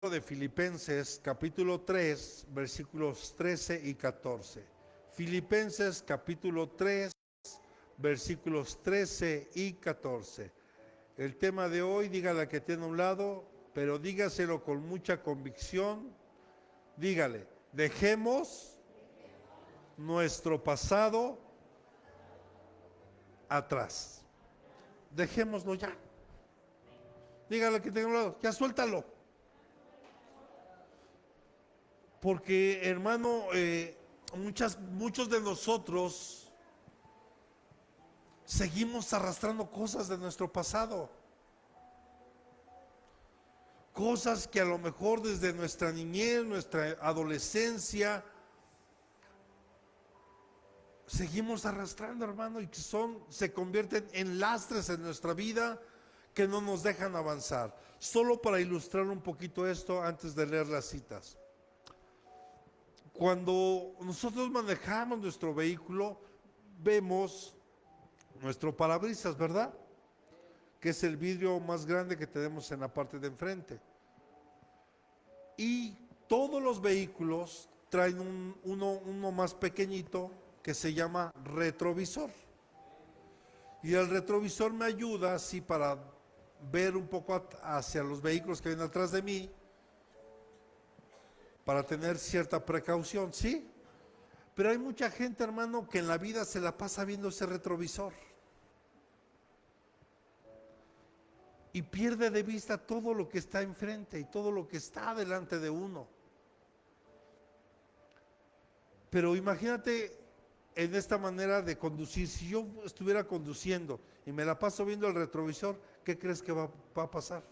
De Filipenses capítulo 3 versículos 13 y 14. Filipenses capítulo 3 versículos 13 y 14. El tema de hoy, dígale que tiene a un lado, pero dígaselo con mucha convicción. Dígale, dejemos nuestro pasado atrás. Dejémoslo ya. Dígale que tiene a un lado, ya suéltalo. Porque, hermano, muchos de nosotros seguimos arrastrando cosas de nuestro pasado. Cosas que a lo mejor desde nuestra niñez, nuestra adolescencia, seguimos arrastrando, hermano, y que se convierten en lastres en nuestra vida que no nos dejan avanzar. Solo para ilustrar un poquito esto antes de leer las citas. Cuando nosotros manejamos nuestro vehículo, vemos nuestro parabrisas, ¿verdad? Que es el vidrio más grande que tenemos en la parte de enfrente. Y todos los vehículos traen uno más pequeñito que se llama retrovisor. Y el retrovisor me ayuda así para ver un poco hacia los vehículos que vienen atrás de mí, para tener cierta precaución, ¿sí? Pero hay mucha gente, hermano, que en la vida se la pasa viendo ese retrovisor y pierde de vista todo lo que está enfrente y todo lo que está delante de uno. Pero imagínate en esta manera de conducir, si yo estuviera conduciendo y me la paso viendo el retrovisor, ¿qué crees que va a pasar?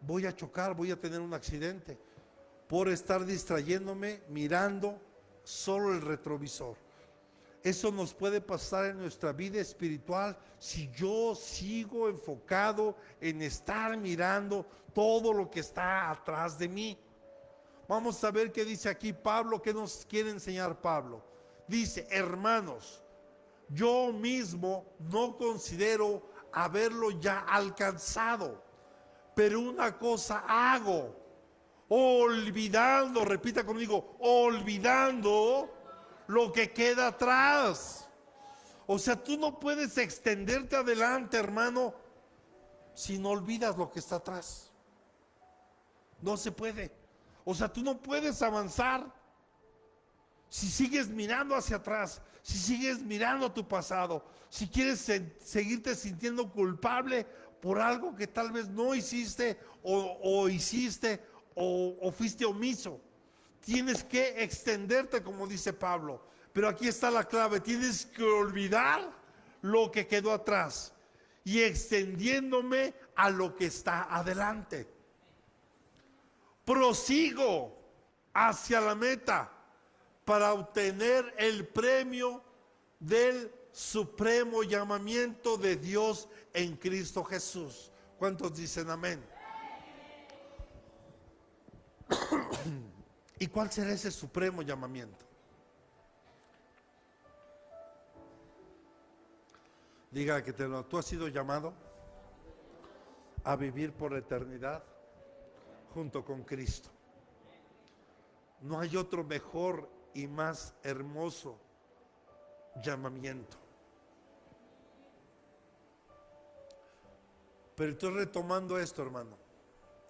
Voy a chocar, voy a tener un accidente por estar distrayéndome mirando solo el retrovisor. Eso nos puede pasar en nuestra vida espiritual si yo sigo enfocado en estar mirando todo lo que está atrás de mí. Vamos a ver qué dice aquí Pablo, qué nos quiere enseñar Pablo. Dice, hermanos, yo mismo no considero haberlo ya alcanzado, pero una cosa hago, olvidando, repita conmigo, olvidando lo que queda atrás. O sea, tú no puedes extenderte adelante, hermano, si no olvidas lo que está atrás. No se puede. O sea, tú no puedes avanzar si sigues mirando hacia atrás, si sigues mirando tu pasado, si quieres seguirte sintiendo culpable por algo que tal vez no hiciste o hiciste o fuiste omiso. Tienes que extenderte, como dice Pablo. Pero aquí está la clave, tienes que olvidar lo que quedó atrás y extendiéndome a lo que está adelante. Prosigo hacia la meta para obtener el premio del supremo llamamiento de Dios en Cristo Jesús. ¿Cuántos dicen amén? ¿Y cuál será ese supremo llamamiento? Diga que tú has sido llamado a vivir por la eternidad junto con Cristo. No hay otro mejor y más hermoso llamamiento. Pero estoy retomando esto, hermano.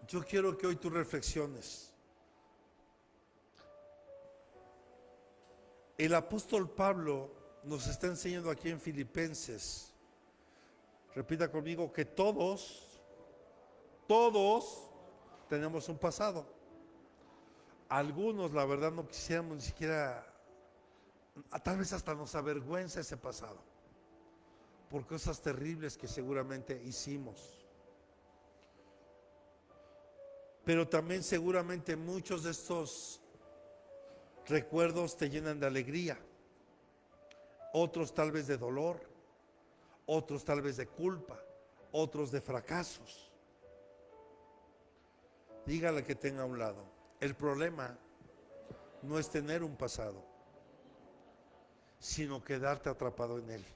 Yo quiero que hoy tú reflexiones. El apóstol Pablo nos está enseñando aquí en Filipenses, repita conmigo, que todos tenemos un pasado. Algunos, la verdad, no quisiéramos ni siquiera, tal vez hasta nos avergüenza ese pasado, por cosas terribles que seguramente hicimos. Pero también seguramente muchos de estos recuerdos te llenan de alegría, otros tal vez de dolor, otros tal vez de culpa, otros de fracasos. Dígale que tenga a un lado. El problema no es tener un pasado, sino quedarte atrapado en él.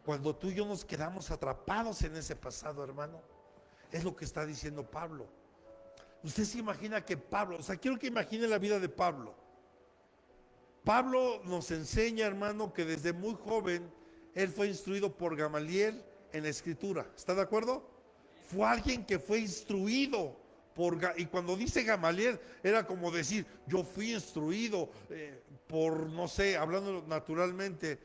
Cuando tú y yo nos quedamos atrapados en ese pasado, hermano, es lo que está diciendo Pablo. Usted se imagina que Pablo, o sea, quiero que imagine la vida de Pablo. Pablo nos enseña, hermano, que desde muy joven él fue instruido por Gamaliel en la escritura. ¿Está de acuerdo? Fue alguien que fue instruido y cuando dice Gamaliel era como decir, yo fui instruido por, no sé, hablando naturalmente,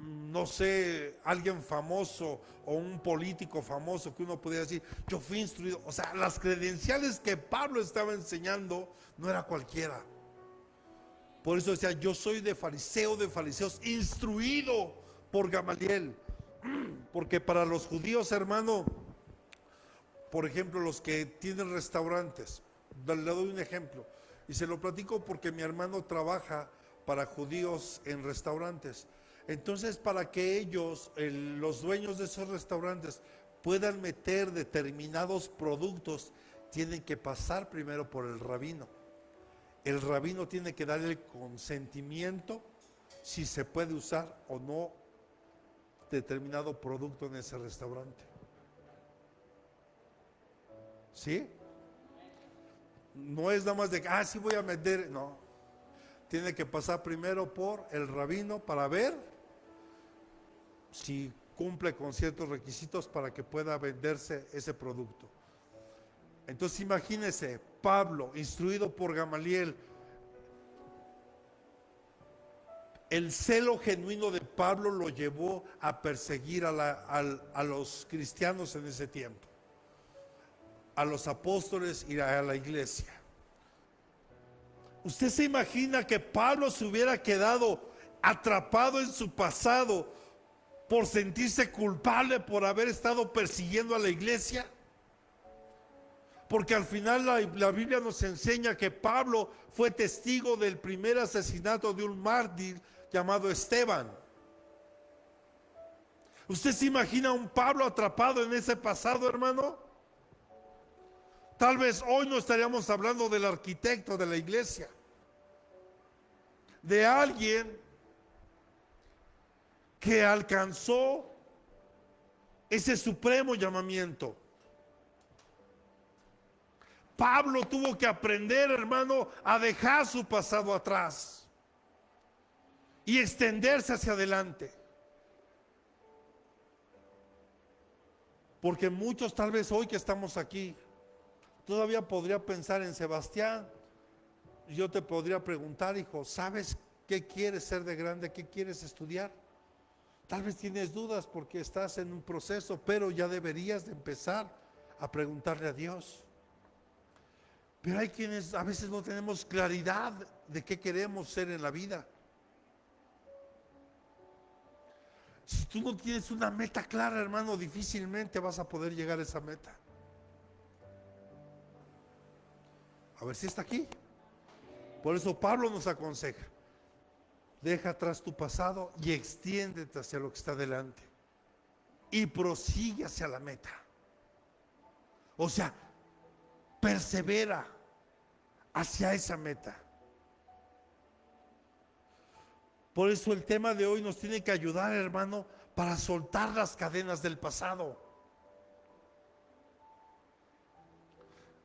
no sé, alguien famoso o un político famoso que uno podría decir, yo fui instruido. O sea, las credenciales que Pablo estaba enseñando no era cualquiera. Por eso decía, yo soy de fariseos, instruido por Gamaliel. Porque para los judíos, hermano, por ejemplo, los que tienen restaurantes, le doy un ejemplo, y se lo platico porque mi hermano trabaja para judíos en restaurantes. Entonces, para que ellos, los dueños de esos restaurantes, puedan meter determinados productos, tienen que pasar primero por el rabino. El rabino tiene que dar el consentimiento si se puede usar o no determinado producto en ese restaurante. ¿Sí? No es nada más de, sí voy a meter, no. Tiene que pasar primero por el rabino para ver si cumple con ciertos requisitos para que pueda venderse ese producto. Entonces imagínese, Pablo, instruido por Gamaliel, el celo genuino de Pablo lo llevó a perseguir a los cristianos en ese tiempo, a los apóstoles y a la iglesia. ¿Usted se imagina que Pablo se hubiera quedado atrapado en su pasado por sentirse culpable por haber estado persiguiendo a la iglesia? Porque al final la Biblia nos enseña que Pablo fue testigo del primer asesinato de un mártir llamado Esteban. ¿Usted se imagina a un Pablo atrapado en ese pasado, hermano? Tal vez hoy no estaríamos hablando del arquitecto de la iglesia, de alguien que alcanzó ese supremo llamamiento. Pablo tuvo que aprender, hermano, a dejar su pasado atrás y extenderse hacia adelante. Porque muchos, tal vez hoy que estamos aquí, todavía podría pensar en Sebastián. Yo te podría preguntar, hijo, ¿sabes qué quieres ser de grande? ¿Qué quieres estudiar? Tal vez tienes dudas porque estás en un proceso, pero ya deberías de empezar a preguntarle a Dios. Pero hay quienes a veces no tenemos claridad de qué queremos ser en la vida. Si tú no tienes una meta clara, hermano, difícilmente vas a poder llegar a esa meta. A ver si está aquí. Por eso Pablo nos aconseja, deja atrás tu pasado y extiéndete hacia lo que está delante y prosigue hacia la meta. O sea, persevera hacia esa meta. Por eso el tema de hoy nos tiene que ayudar, hermano, para soltar las cadenas del pasado.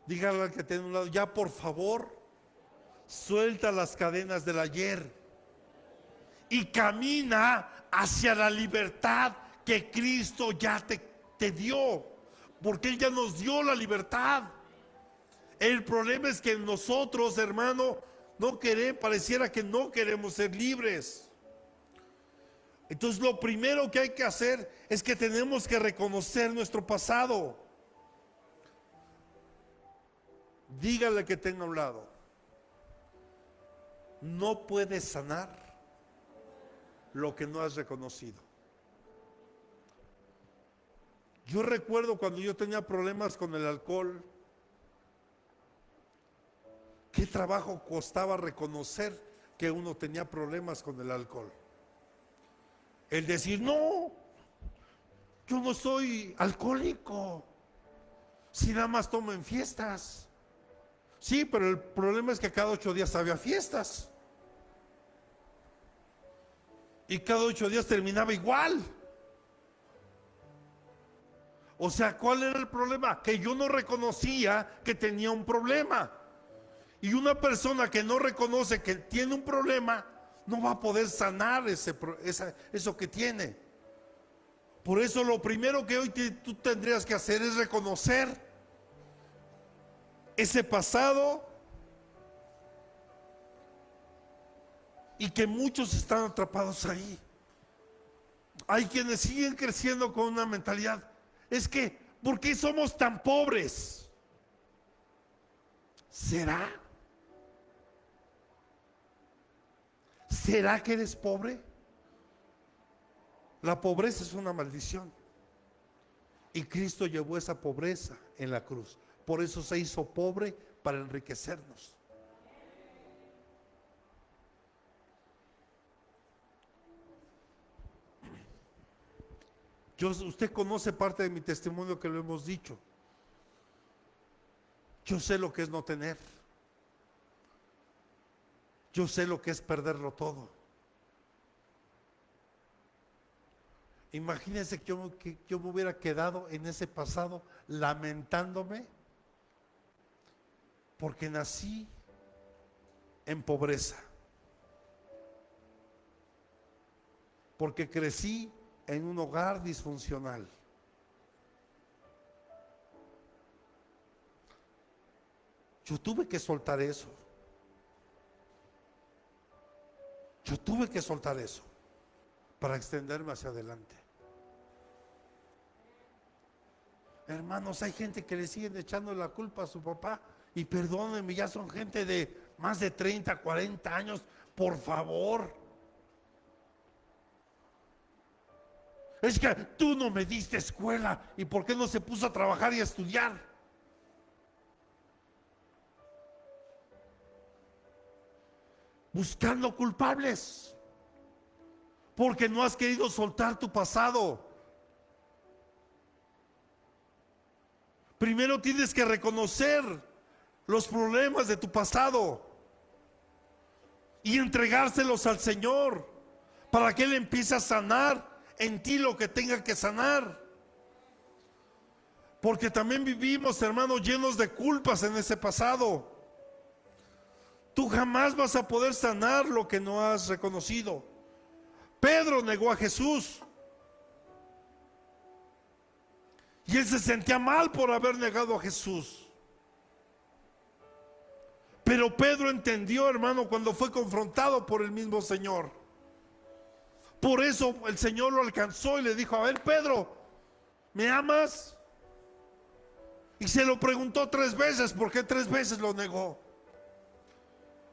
Dígale al que tiene a un lado, ya por favor, suelta las cadenas del ayer y camina hacia la libertad que Cristo ya te dio, porque Él ya nos dio la libertad. El problema es que nosotros, hermano, pareciera que no queremos ser libres. Entonces lo primero que hay que hacer es que tenemos que reconocer nuestro pasado. Dígale que tenga a un lado, no puedes sanar lo que no has reconocido. Yo recuerdo cuando yo tenía problemas con el alcohol, qué trabajo costaba reconocer que uno tenía problemas con el alcohol. El decir, no, yo no soy alcohólico, si nada más tomo en fiestas. Sí, pero el problema es que cada 8 días había fiestas. Y cada 8 días terminaba igual. O sea, ¿cuál era el problema? Que yo no reconocía que tenía un problema. Y una persona que no reconoce que tiene un problema, no va a poder sanar eso que tiene. Por eso lo primero que hoy tú tendrías que hacer es reconocer ese pasado, y que muchos están atrapados ahí. Hay quienes siguen creciendo con una mentalidad: es que, ¿por qué somos tan pobres? ¿Será? ¿Será que eres pobre? La pobreza es una maldición. Y Cristo llevó esa pobreza en la cruz. Por eso se hizo pobre, para enriquecernos. Usted conoce parte de mi testimonio, que lo hemos dicho. Yo sé lo que es no tener. Yo sé lo que es perderlo todo. Imagínense que yo me hubiera quedado en ese pasado lamentándome porque nací en pobreza, porque crecí en un hogar disfuncional. Yo tuve que soltar eso. Yo tuve que soltar eso para extenderme hacia adelante. Hermanos, hay gente que le siguen echando la culpa a su papá, y perdónenme, ya son gente de más de 30, 40 años, por favor. Es que tú no me diste escuela, ¿y por qué no se puso a trabajar y a estudiar? Buscando culpables, porque no has querido soltar tu pasado. Primero tienes que reconocer los problemas de tu pasado y entregárselos al Señor, para que Él empiece a sanar en ti lo que tenga que sanar. Porque también vivimos, hermanos, llenos de culpas en ese pasado. Tú jamás vas a poder sanar lo que no has reconocido. Pedro negó a Jesús, y él se sentía mal por haber negado a Jesús. Pero Pedro entendió, hermano, cuando fue confrontado por el mismo Señor. Por eso el Señor lo alcanzó y le dijo: a ver, Pedro, ¿me amas? Y se lo preguntó 3 veces. ¿Por qué 3 veces lo negó?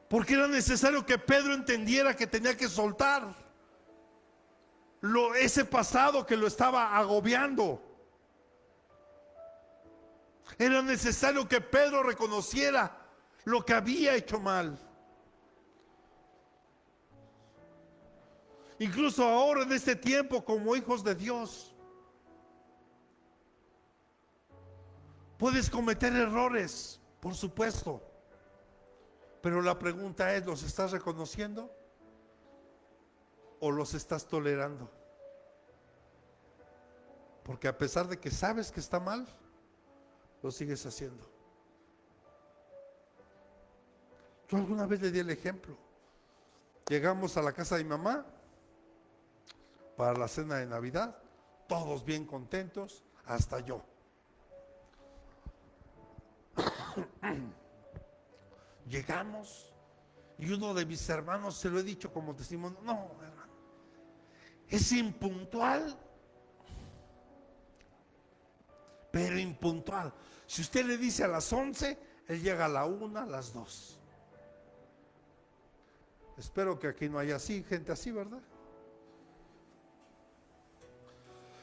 Porque era necesario que Pedro entendiera que tenía que soltar ese pasado que lo estaba agobiando. Era necesario que Pedro reconociera lo que había hecho mal. Incluso ahora, en este tiempo, como hijos de Dios, puedes cometer errores, por supuesto. Pero la pregunta es: ¿los estás reconociendo o los estás tolerando? Porque a pesar de que sabes que está mal, lo sigues haciendo. Yo alguna vez le di el ejemplo. Llegamos a la casa de mi mamá para la cena de Navidad, todos bien contentos, hasta yo. Llegamos y uno de mis hermanos, se lo he dicho como testimonio: no, hermano, es impuntual, pero impuntual. Si usted le dice a las 11, él llega a la 1, a las 2. Espero que aquí no haya gente así, ¿verdad?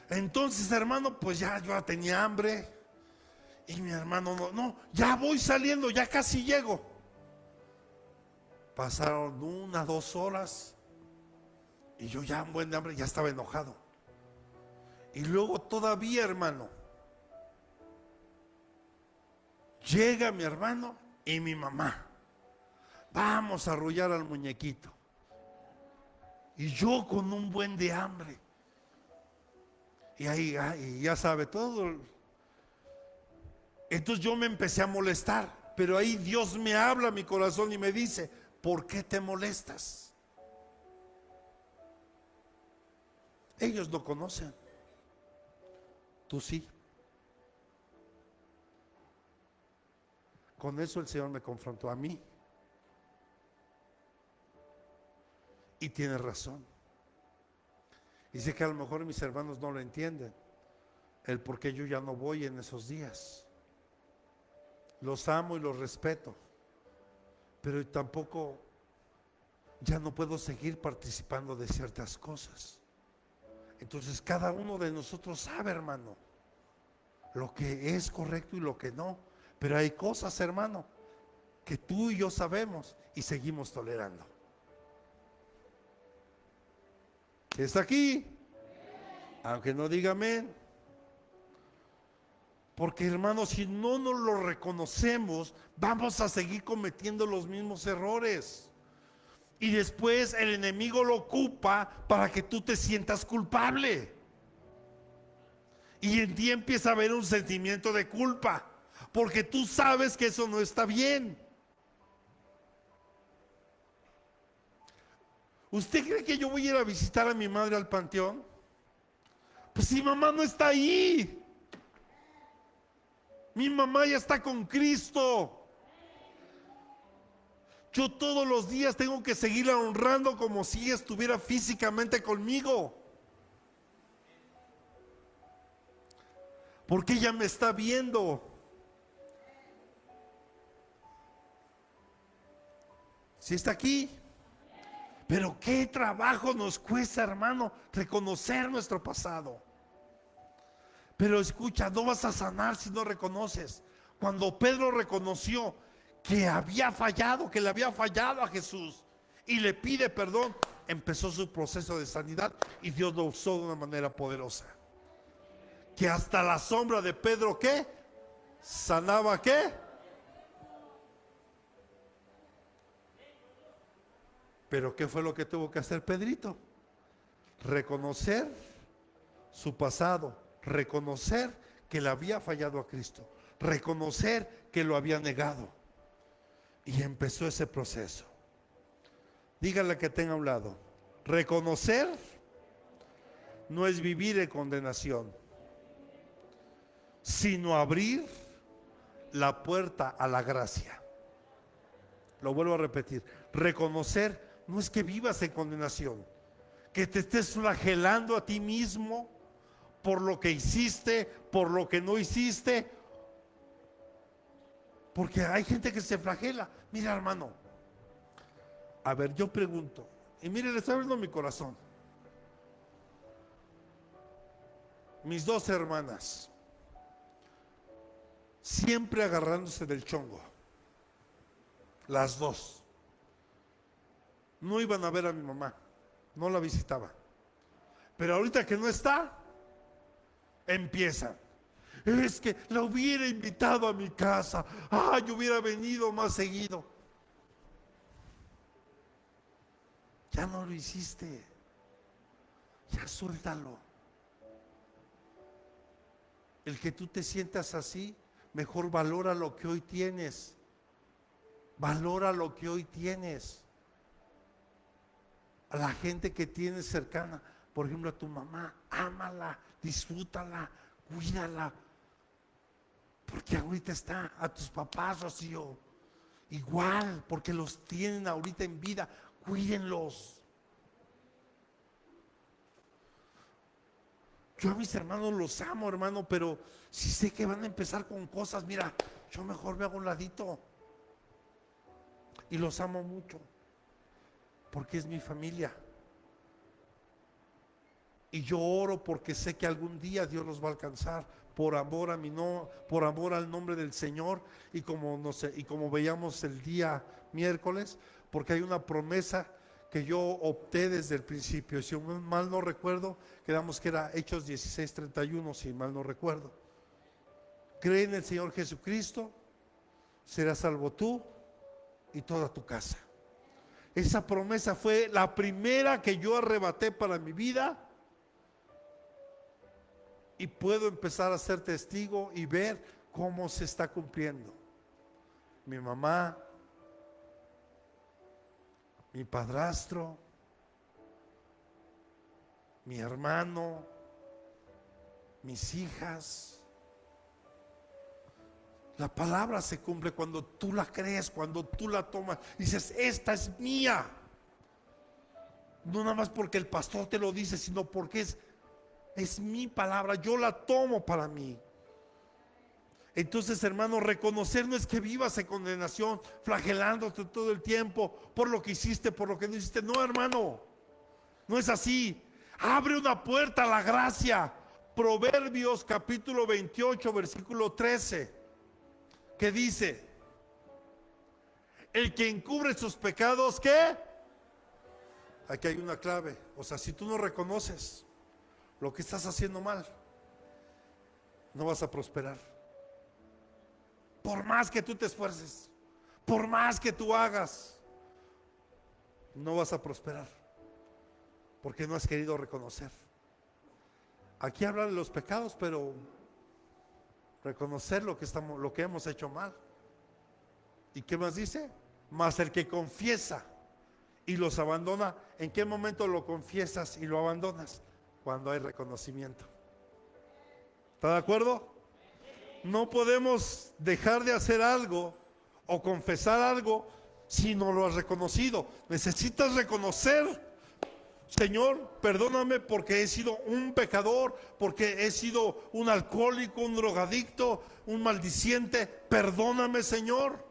Entonces, hermano, pues ya yo tenía hambre, y mi hermano: no, ya voy saliendo, ya casi llego. Pasaron 1, 2 horas y yo ya en buen hambre, ya estaba enojado. Y luego todavía, hermano, llega mi hermano y mi mamá: vamos a arrullar al muñequito. Y yo con un buen de hambre. Y ahí, y ya sabe todo Entonces yo me empecé a molestar, pero ahí Dios me habla a mi corazón y me dice, ¿por qué te molestas? Ellos no conocen, tú sí. Con eso el Señor me confrontó a mí. Y tiene razón. Y sé que a lo mejor mis hermanos no lo entienden, el por qué yo ya no voy en esos días. Los amo y los respeto, pero tampoco ya no puedo seguir participando de ciertas cosas. Entonces cada uno de nosotros sabe, hermano, lo que es correcto y lo que no. Pero hay cosas, hermano, que tú y yo sabemos y seguimos tolerando. ¿Está aquí? Aunque no diga amén. Porque, hermano, si no nos lo reconocemos, vamos a seguir cometiendo los mismos errores. Y después el enemigo lo ocupa para que tú te sientas culpable. Y en ti empieza a haber un sentimiento de culpa, porque tú sabes que eso no está bien. ¿Usted cree que yo voy a ir a visitar a mi madre al panteón? Pues si mamá no está ahí. Mi mamá ya está con Cristo. Yo todos los días tengo que seguirla honrando como si ella estuviera físicamente conmigo. Porque ella me está viendo. ¿Sí está aquí? Pero qué trabajo nos cuesta, hermano, reconocer nuestro pasado. Pero escucha, no vas a sanar si no reconoces. Cuando Pedro reconoció que había fallado, que le había fallado a Jesús y le pide perdón, empezó su proceso de sanidad y Dios lo usó de una manera poderosa. Que hasta la sombra de Pedro, ¿qué? ¿Sanaba qué? Pero ¿qué fue lo que tuvo que hacer Pedrito? Reconocer su pasado, reconocer que le había fallado a Cristo, reconocer que lo había negado. Y empezó ese proceso. Dígale que tenga a un lado. Reconocer no es vivir en condenación, sino abrir la puerta a la gracia. Lo vuelvo a repetir. Reconocer no es que vivas en condenación, que te estés flagelando a ti mismo por lo que hiciste, por lo que no hiciste. Porque hay gente que se flagela. Mira, hermano, a ver, yo pregunto, y mire, le estoy abriendo mi corazón. Mis dos hermanas, siempre agarrándose del chongo, las dos. No iban a ver a mi mamá, no la visitaban. Pero ahorita que no está, empiezan. Es que la hubiera invitado a mi casa. Yo hubiera venido más seguido. Ya no lo hiciste. Ya suéltalo. El que tú te sientas así, mejor valora lo que hoy tienes. Valora lo que hoy tienes. A la gente que tienes cercana, por ejemplo a tu mamá, ámala, disfrútala, cuídala. Porque ahorita está, a tus papás, Rocío, igual, porque los tienen ahorita en vida, cuídenlos. Yo a mis hermanos los amo, hermano, pero si sé que van a empezar con cosas, mira, yo mejor me hago un ladito. Y los amo mucho, porque es mi familia. Y yo oro porque sé que algún día Dios los va a alcanzar por amor a mí, no, por amor al nombre del Señor. Y como no sé, y como veíamos el día miércoles, porque hay una promesa que yo opté desde el principio. Si mal no recuerdo, quedamos que era Hechos 16:31, si mal no recuerdo. Cree en el Señor Jesucristo, serás salvo tú y toda tu casa. Esa promesa fue la primera que yo arrebaté para mi vida. Y puedo empezar a ser testigo y ver ¿Cómo se está cumpliendo? Mi mamá, mi padrastro, mi hermano, mis hijas. La palabra se cumple cuando tú la crees, cuando tú la tomas. Dices, esta es mía. No nada más porque el pastor te lo dice, sino porque es mi palabra. Yo la tomo para mí. Entonces, hermano, reconocer no es que vivas en condenación, flagelándote todo el tiempo por lo que hiciste, por lo que no hiciste. No, hermano, no es así. Abre una puerta a la gracia. Proverbios capítulo 28, versículo 13, que dice: el que encubre sus pecados, ¿qué? Aquí hay una clave. O sea, si tú no reconoces lo que estás haciendo mal, no vas a prosperar. Por más que tú te esfuerces, por más que tú hagas, no vas a prosperar, porque no has querido reconocer. Aquí habla de los pecados, pero reconocer lo que hemos hecho mal. ¿Y qué más dice? Mas el que confiesa y los abandona, ¿en qué momento lo confiesas y lo abandonas? Cuando hay reconocimiento. ¿Está de acuerdo? No podemos dejar de hacer algo o confesar algo si no lo has reconocido. Necesitas reconocer: Señor, perdóname porque he sido un pecador, porque he sido un alcohólico, un drogadicto, un maldiciente. Perdóname, Señor.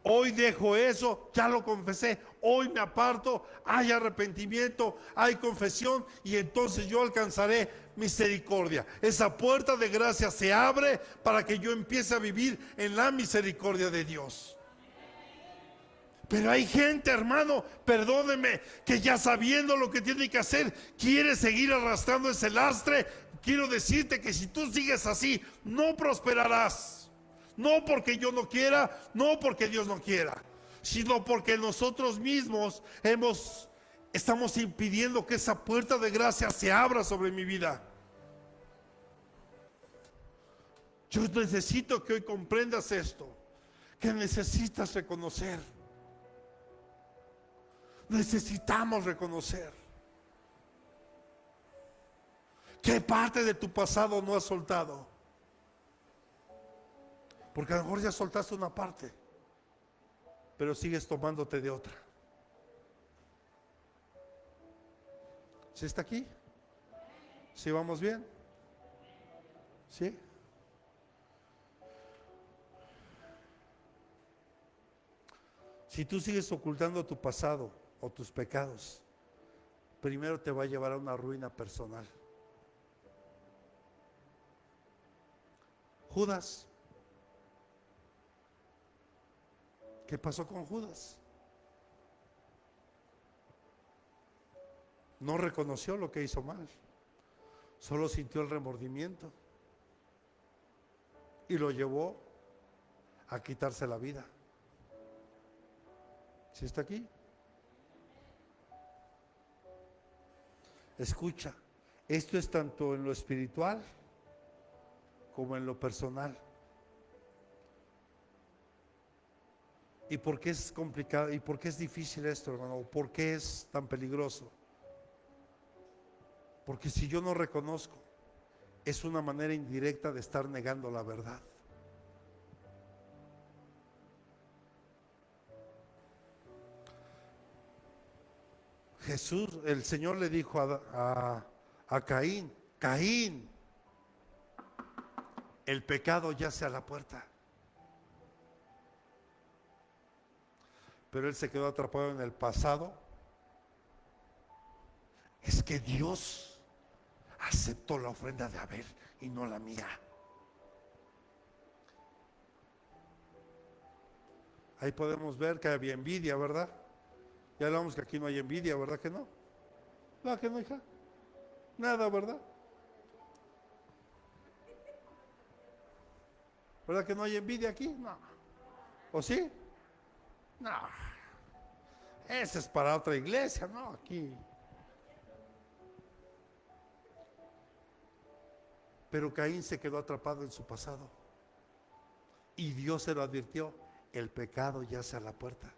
Hoy dejo eso, ya lo confesé. Hoy me aparto, hay arrepentimiento, hay confesión, y entonces yo alcanzaré misericordia. Esa puerta de gracia se abre para que yo empiece a vivir en la misericordia de Dios. Pero hay gente, hermano, perdóneme, que ya sabiendo lo que tiene que hacer, quiere seguir arrastrando ese lastre. Quiero decirte que si tú sigues así, no prosperarás. No porque yo no quiera, no porque Dios no quiera, sino porque nosotros mismos estamos impidiendo que esa puerta de gracia se abra sobre mi vida. Yo necesito que hoy comprendas esto, que necesitas reconocer. Necesitamos reconocer qué parte de tu pasado no has soltado. Porque a lo mejor ya soltaste una parte, pero sigues tomándote de otra. ¿Sí está aquí? ¿Sí vamos bien? ¿Sí? Si tú sigues ocultando tu pasado o tus pecados, primero te va a llevar a una ruina personal. Judas. ¿Qué pasó con Judas? No reconoció lo que hizo mal, solo sintió el remordimiento y lo llevó a quitarse la vida. ¿Sí está aquí? Escucha, esto es tanto en lo espiritual como en lo personal. ¿Y por qué es complicado? ¿Y por qué es difícil esto, hermano? ¿Por qué es tan peligroso? Porque si yo no reconozco, es una manera indirecta de estar negando la verdad. Jesús, el Señor le dijo a Caín: Caín, el pecado yace a la puerta. Pero él se quedó atrapado en el pasado. Es que Dios aceptó la ofrenda de Abel y no la mía. Ahí podemos ver que había envidia, ¿verdad? Ya hablamos que aquí no hay envidia, ¿verdad que no? ¿Verdad que no, hija? Nada, ¿verdad? ¿Verdad que no hay envidia aquí? No. ¿O sí? No. Ese es para otra iglesia, ¿no? Aquí. Pero Caín se quedó atrapado en su pasado. Y Dios se lo advirtió, el pecado yace a la puerta.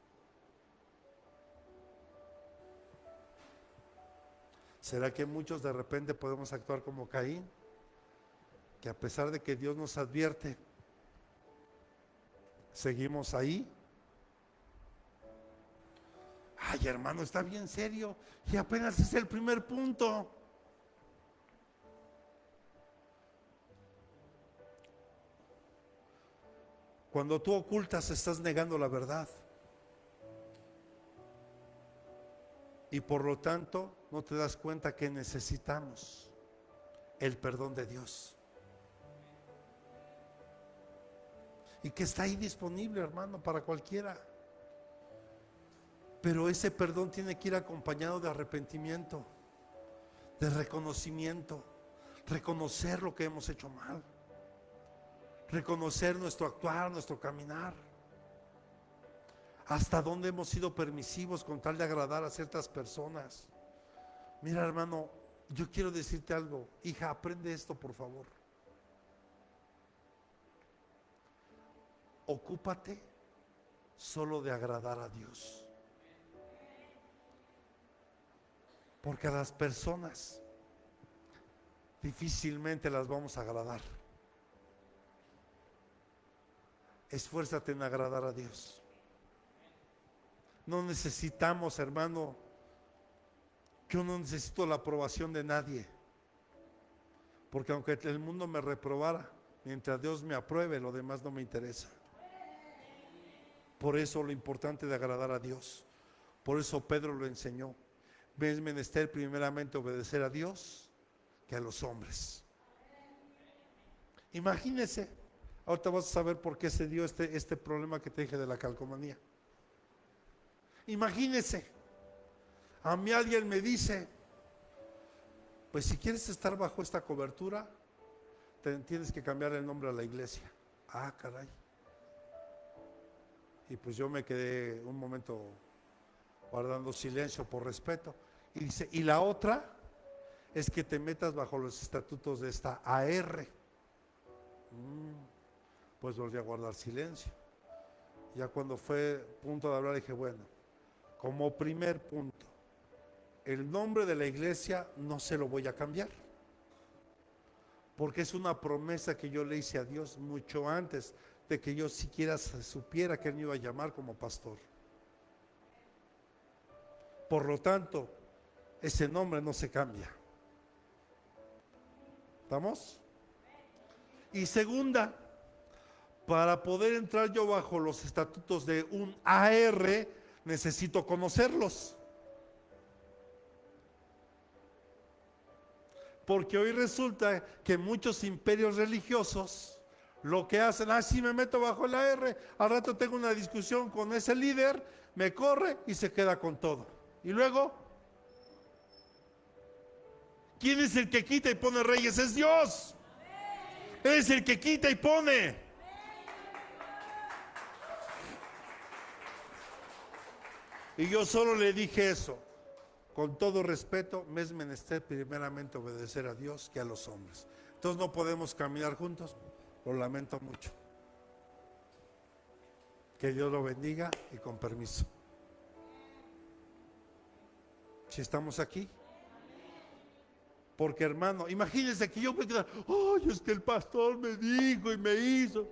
¿Será que muchos de repente podemos actuar como Caín? Que a pesar de que Dios nos advierte, seguimos ahí. Ay, hermano, está bien serio y apenas es el primer punto. Cuando tú ocultas, estás negando la verdad. Y por lo tanto, no te das cuenta que necesitamos el perdón de Dios. Y que está ahí disponible, hermano, para cualquiera. Pero ese perdón tiene que ir acompañado de arrepentimiento, de reconocimiento, reconocer lo que hemos hecho mal, reconocer nuestro actuar, nuestro caminar, hasta dónde hemos sido permisivos con tal de agradar a ciertas personas. Mira, hermano, yo quiero decirte algo, hija, aprende esto, por favor. Ocúpate solo de agradar a Dios. Porque a las personas difícilmente las vamos a agradar. Esfuérzate en agradar a Dios. No necesitamos, hermano, yo no necesito la aprobación de nadie. Porque aunque el mundo me reprobara, mientras Dios me apruebe, lo demás no me interesa. Por eso lo importante de agradar a Dios. Por eso Pedro lo enseñó. Es menester primeramente obedecer a Dios que a los hombres. Imagínese, ahorita vas a saber por qué se dio este problema que te dije de la calcomanía. Imagínese, a mí alguien me dice, pues si quieres estar bajo esta cobertura, tienes que cambiar el nombre a la iglesia. Ah, caray. Y pues yo me quedé un momento guardando silencio por respeto. Y dice, y la otra es que te metas bajo los estatutos de esta AR. Pues volví a guardar silencio. Ya cuando fue punto de hablar dije, bueno, como primer punto, el nombre de la iglesia no se lo voy a cambiar. Porque es una promesa que yo le hice a Dios mucho antes de que yo siquiera supiera que Él me iba a llamar como pastor. Por lo tanto, ese nombre no se cambia. ¿Estamos? Y segunda, para poder entrar yo bajo los estatutos de un AR, necesito conocerlos. Porque hoy resulta que muchos imperios religiosos lo que hacen, si me meto bajo el AR, al rato tengo una discusión con ese líder, me corre y se queda con todo. Y luego, ¿quién es el que quita y pone reyes? Es Dios. Es el que quita y pone. Y yo solo le dije eso. Con todo respeto, me es menester primeramente obedecer a Dios que a los hombres. Entonces no podemos caminar juntos. Lo lamento mucho. Que Dios lo bendiga y con permiso. Si estamos aquí. Porque hermano, imagínense que yo me quedara, ay, es que el pastor me dijo y me hizo.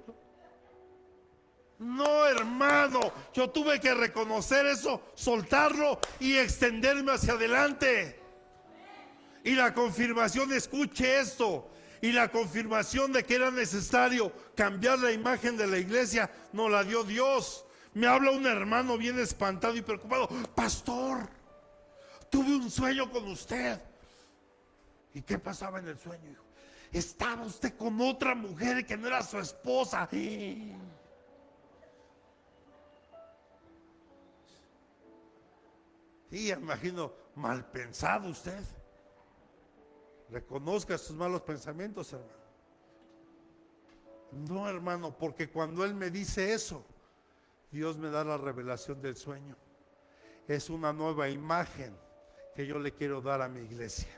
No, hermano, yo tuve que reconocer eso, soltarlo y extenderme hacia adelante. Y la confirmación, escuche esto, y la confirmación de que era necesario cambiar la imagen de la iglesia, nos la dio Dios. Me habla un hermano bien espantado y preocupado, pastor, tuve un sueño con usted. ¿Y qué pasaba en el sueño, hijo? Estaba usted con otra mujer que no era su esposa. Sí, imagino, mal pensado usted. Reconozca sus malos pensamientos, hermano. No, hermano, porque cuando Él me dice eso, Dios me da la revelación del sueño. Es una nueva imagen que yo le quiero dar a mi iglesia.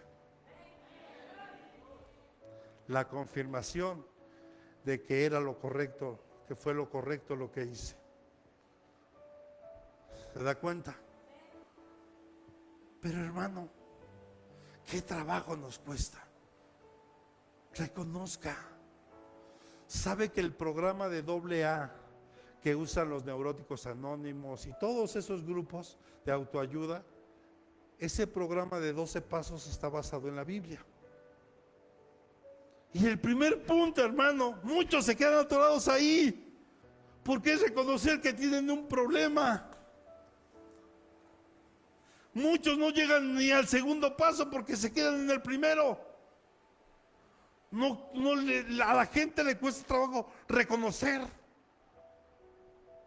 la confirmación de que era lo correcto, que fue lo correcto lo que hice. ¿Se da cuenta? Pero hermano, ¿qué trabajo nos cuesta? Reconozca. ¿Sabe que el programa de AA que usan los neuróticos anónimos y todos esos grupos de autoayuda, ese programa de 12 pasos está basado en la Biblia? Y el primer punto, hermano, muchos se quedan atorados ahí, porque es reconocer que tienen un problema. Muchos no llegan ni al segundo paso porque se quedan en el primero. A la gente le cuesta trabajo reconocer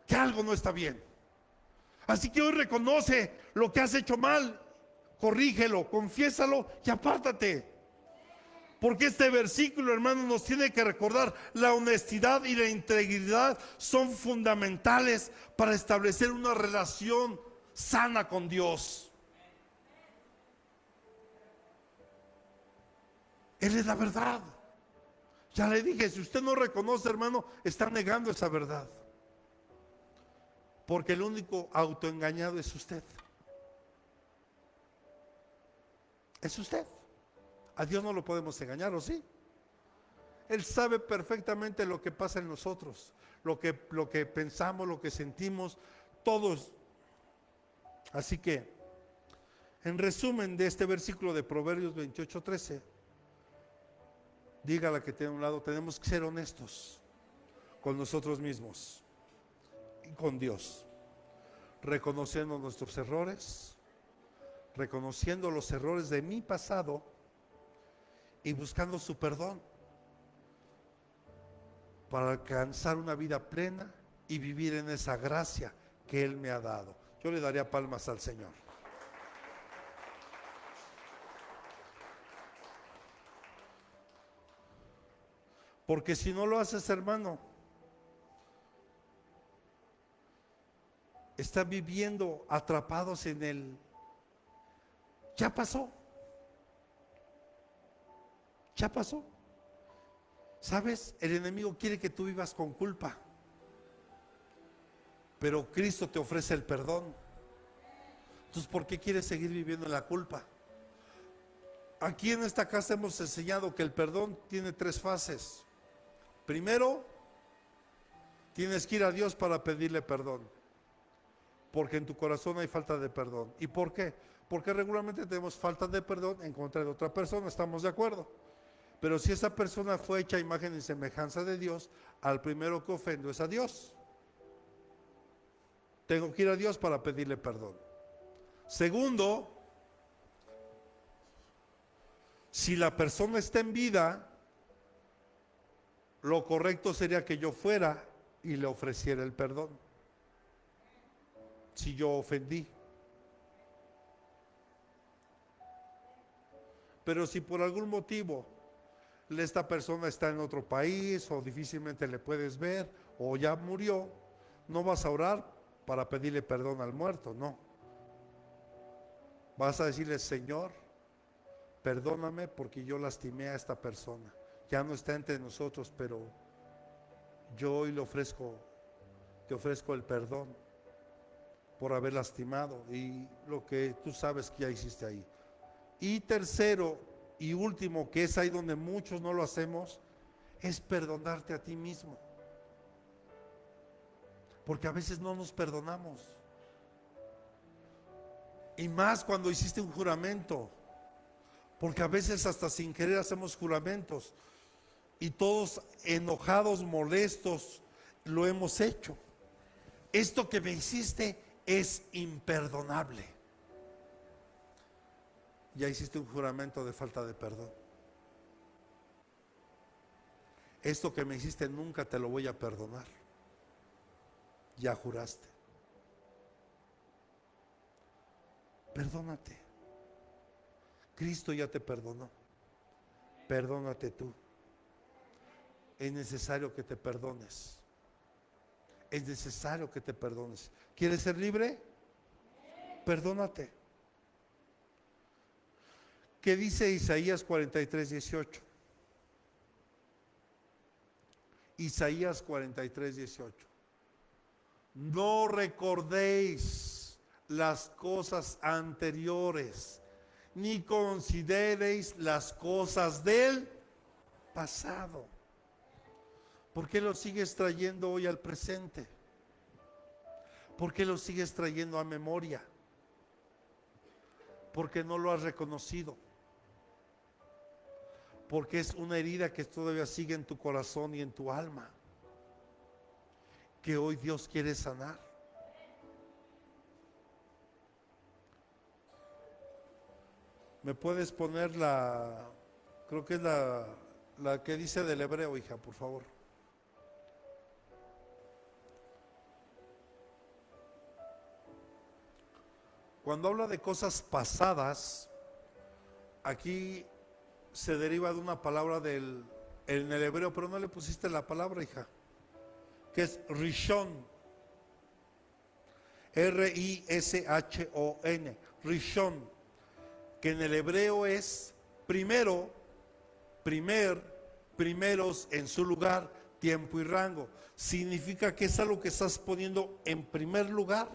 que algo no está bien. Así que hoy reconoce lo que has hecho mal, corrígelo, confiésalo y apártate. Porque este versículo, hermano, nos tiene que recordar: la honestidad y la integridad son fundamentales para establecer una relación sana con Dios. Él es la verdad. Ya le dije, si usted no reconoce, hermano, está negando esa verdad. Porque el único autoengañado es usted. Es usted. A Dios no lo podemos engañar, ¿o sí? Él sabe perfectamente lo que pasa en nosotros, lo que pensamos, lo que sentimos, todos. Así que, en resumen de este versículo de Proverbios 28:13, dígale que tiene a un lado: tenemos que ser honestos con nosotros mismos y con Dios, reconociendo nuestros errores, reconociendo los errores de mi pasado y buscando su perdón para alcanzar una vida plena y vivir en esa gracia que Él me ha dado. Yo le daría palmas al Señor. Porque si no lo haces, hermano, están viviendo atrapados en el ya pasó. Ya pasó. ¿Sabes? El enemigo quiere que tú vivas con culpa, pero Cristo te ofrece el perdón. Entonces, ¿por qué quieres seguir viviendo en la culpa? Aquí en esta casa hemos enseñado que el perdón tiene 3 fases. Primero, tienes que ir a Dios para pedirle perdón, porque en tu corazón hay falta de perdón. ¿Y por qué? Porque regularmente tenemos falta de perdón en contra de otra persona, ¿estamos de acuerdo? Pero si esa persona fue hecha a imagen y semejanza de Dios, al primero que ofendo es a Dios. Tengo que ir a Dios para pedirle perdón. Segundo, si la persona está en vida, lo correcto sería que yo fuera y le ofreciera el perdón. Si yo ofendí. Pero si por algún motivo esta persona está en otro país o difícilmente le puedes ver o ya murió, no vas a orar para pedirle perdón al muerto, no. Vas a decirle: Señor, perdóname porque yo lastimé a esta persona. Ya no está entre nosotros, pero yo hoy te ofrezco el perdón por haber lastimado y lo que tú sabes que ya hiciste ahí. Y tercero y último, que es ahí donde muchos no lo hacemos, es perdonarte a ti mismo. Porque a veces no nos perdonamos. Y más cuando hiciste un juramento. Porque a veces hasta sin querer hacemos juramentos. Y todos enojados, molestos, lo hemos hecho. Esto que me hiciste es imperdonable. Ya hiciste un juramento de falta de perdón. Esto que me hiciste nunca te lo voy a perdonar. Ya juraste. Perdónate. Cristo ya te perdonó. Perdónate tú. Es necesario que te perdones. Es necesario que te perdones. ¿Quieres ser libre? Perdónate. ¿Qué dice Isaías 43:18? Isaías 43:18. No recordéis las cosas anteriores, ni consideréis las cosas del pasado. ¿Por qué lo sigues trayendo hoy al presente? ¿Por qué lo sigues trayendo a memoria? Porque no lo has reconocido. Porque es una herida que todavía sigue en tu corazón y en tu alma, que hoy Dios quiere sanar. ¿Me puedes poner creo que es la que dice del Hebreo, hija, por favor? Cuando habla de cosas pasadas, aquí se deriva de una palabra en el hebreo, pero no le pusiste la palabra, hija, que es Rishon, R-I-S-H-O-N, Rishon, que en el hebreo es primero, primeros en su lugar, tiempo y rango. Significa que es algo que estás poniendo en primer lugar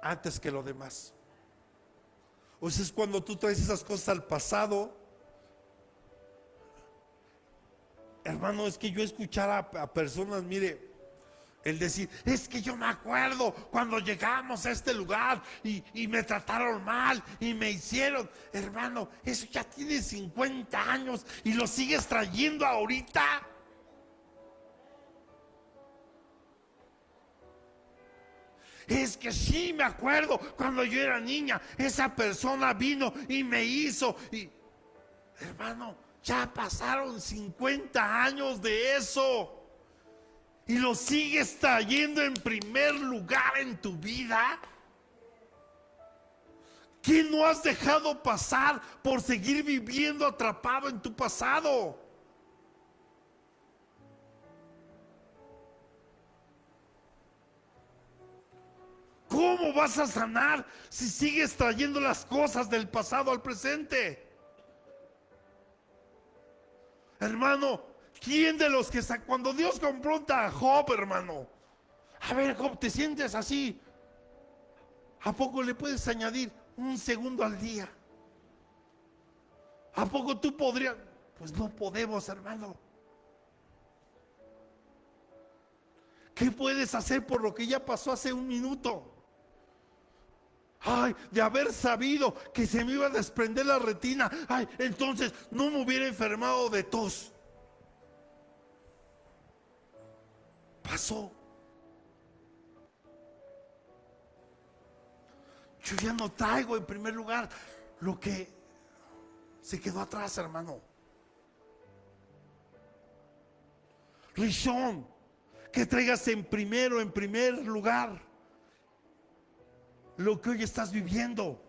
antes que lo demás. O sea, es cuando tú traes esas cosas al pasado. Hermano, es que yo escuchar a personas, mire, el decir, es que yo me acuerdo cuando llegamos a este lugar y me trataron mal y me hicieron. Hermano, eso ya tiene 50 años y lo sigues trayendo ahorita. Es que sí me acuerdo cuando yo era niña, esa persona vino y me hizo. Y, hermano, ya pasaron 50 años de eso. Y lo sigues trayendo en primer lugar en tu vida. ¿Qué no has dejado pasar por seguir viviendo atrapado en tu pasado? ¿Cómo vas a sanar si sigues trayendo las cosas del pasado al presente? Hermano, ¿quién de los que cuando Dios confronta a Job, hermano? A ver, Job, ¿te sientes así? ¿A poco le puedes añadir un segundo al día? ¿A poco tú podrías? Pues no podemos, hermano. ¿Qué puedes hacer por lo que ya pasó hace un minuto? Ay, de haber sabido que se me iba a desprender la retina, ay, entonces no me hubiera enfermado de tos. Pasó. Yo ya no traigo en primer lugar lo que se quedó atrás, hermano. Rishon, que traigas en primer lugar lo que hoy estás viviendo.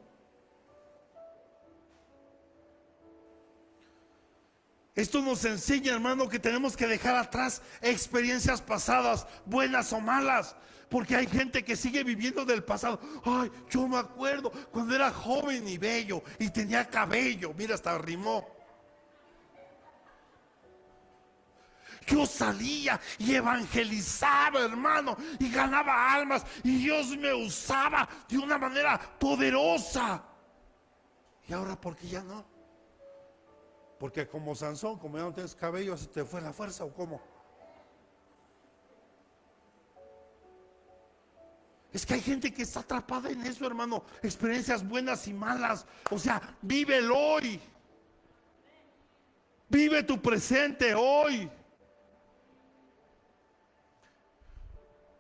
Esto nos enseña, hermano, que tenemos que dejar atrás experiencias pasadas, buenas o malas, porque hay gente que sigue viviendo del pasado. Ay, yo me acuerdo cuando era joven y bello y tenía cabello, mira, hasta rimó. Yo salía y evangelizaba, hermano, y ganaba almas, y Dios me usaba de una manera poderosa. Y ahora, ¿por qué ya no? Porque como Sansón, como ya no tienes cabello, ¿se te fue la fuerza o cómo? Es que hay gente que está atrapada en eso, hermano. Experiencias buenas y malas. O sea, vive el hoy. Vive tu presente hoy.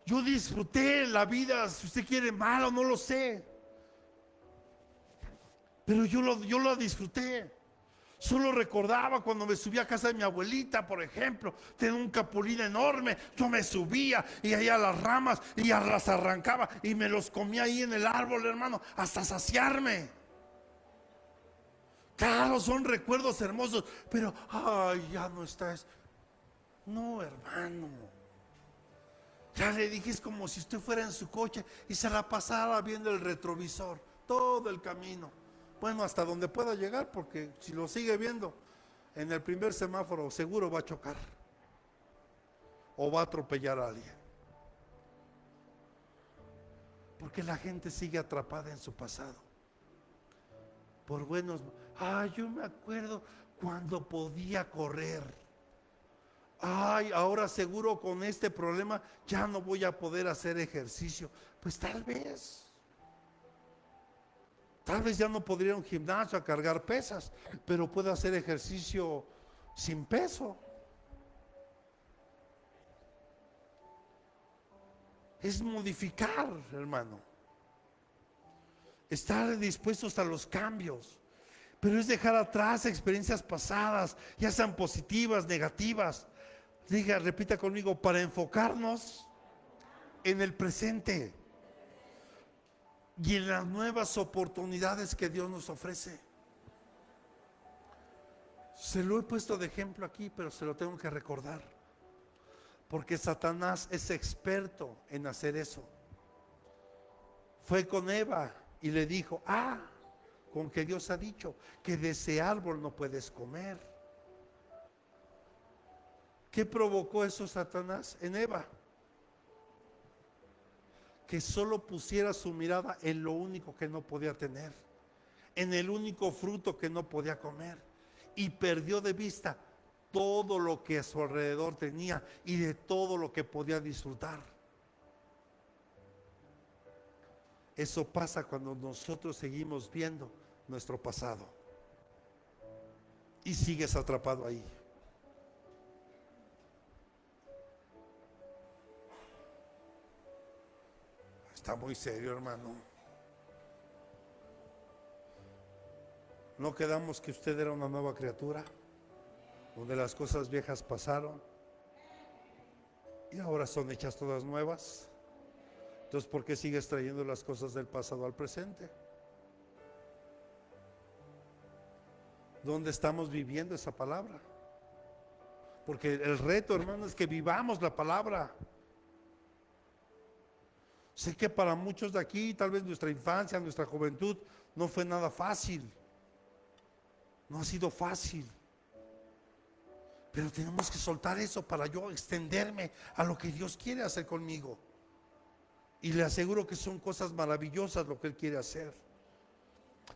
Yo disfruté la vida, si usted quiere malo, no lo sé. Pero yo lo disfruté. Solo recordaba cuando me subía a casa de mi abuelita, por ejemplo, tenía un capulín enorme. Yo me subía y allá a las ramas y las arrancaba y me los comía ahí en el árbol, hermano, hasta saciarme. Claro, son recuerdos hermosos, pero ay, ya no estás. No, hermano. Ya le dije, es como si usted fuera en su coche y se la pasara viendo el retrovisor todo el camino. Bueno, hasta donde pueda llegar, porque si lo sigue viendo en el primer semáforo seguro va a chocar. o va a atropellar a alguien. Porque la gente sigue atrapada en su pasado. Por buenos, yo me acuerdo cuando podía correr. Ahora seguro con este problema ya no voy a poder hacer ejercicio. Pues tal vez ya no podría ir a un gimnasio a cargar pesas, pero puede hacer ejercicio sin peso. Es modificar, hermano. Estar dispuestos a los cambios. Pero es dejar atrás experiencias pasadas, ya sean positivas, negativas. Diga, repita conmigo, para enfocarnos en el presente y en las nuevas oportunidades que Dios nos ofrece. Se lo he puesto de ejemplo aquí, pero se lo tengo que recordar. Porque Satanás es experto en hacer eso. Fue con Eva y le dijo, con que Dios ha dicho que de ese árbol no puedes comer. ¿Qué provocó eso Satanás en Eva? Que solo pusiera su mirada en lo único que no podía tener, en el único fruto que no podía comer, y perdió de vista todo lo que a su alrededor tenía y de todo lo que podía disfrutar. Eso pasa cuando nosotros seguimos viendo nuestro pasado y sigues atrapado ahí. Está muy serio, hermano. ¿No quedamos que usted era una nueva criatura? Donde las cosas viejas pasaron y ahora son hechas todas nuevas. Entonces, ¿por qué sigues trayendo las cosas del pasado al presente? ¿Dónde estamos viviendo esa palabra? Porque el reto, hermano, es que vivamos la palabra. Sé que para muchos de aquí, tal vez nuestra infancia, nuestra juventud, no fue nada fácil. No ha sido fácil. Pero tenemos que soltar eso para yo extenderme a lo que Dios quiere hacer conmigo. Y le aseguro que son cosas maravillosas lo que Él quiere hacer.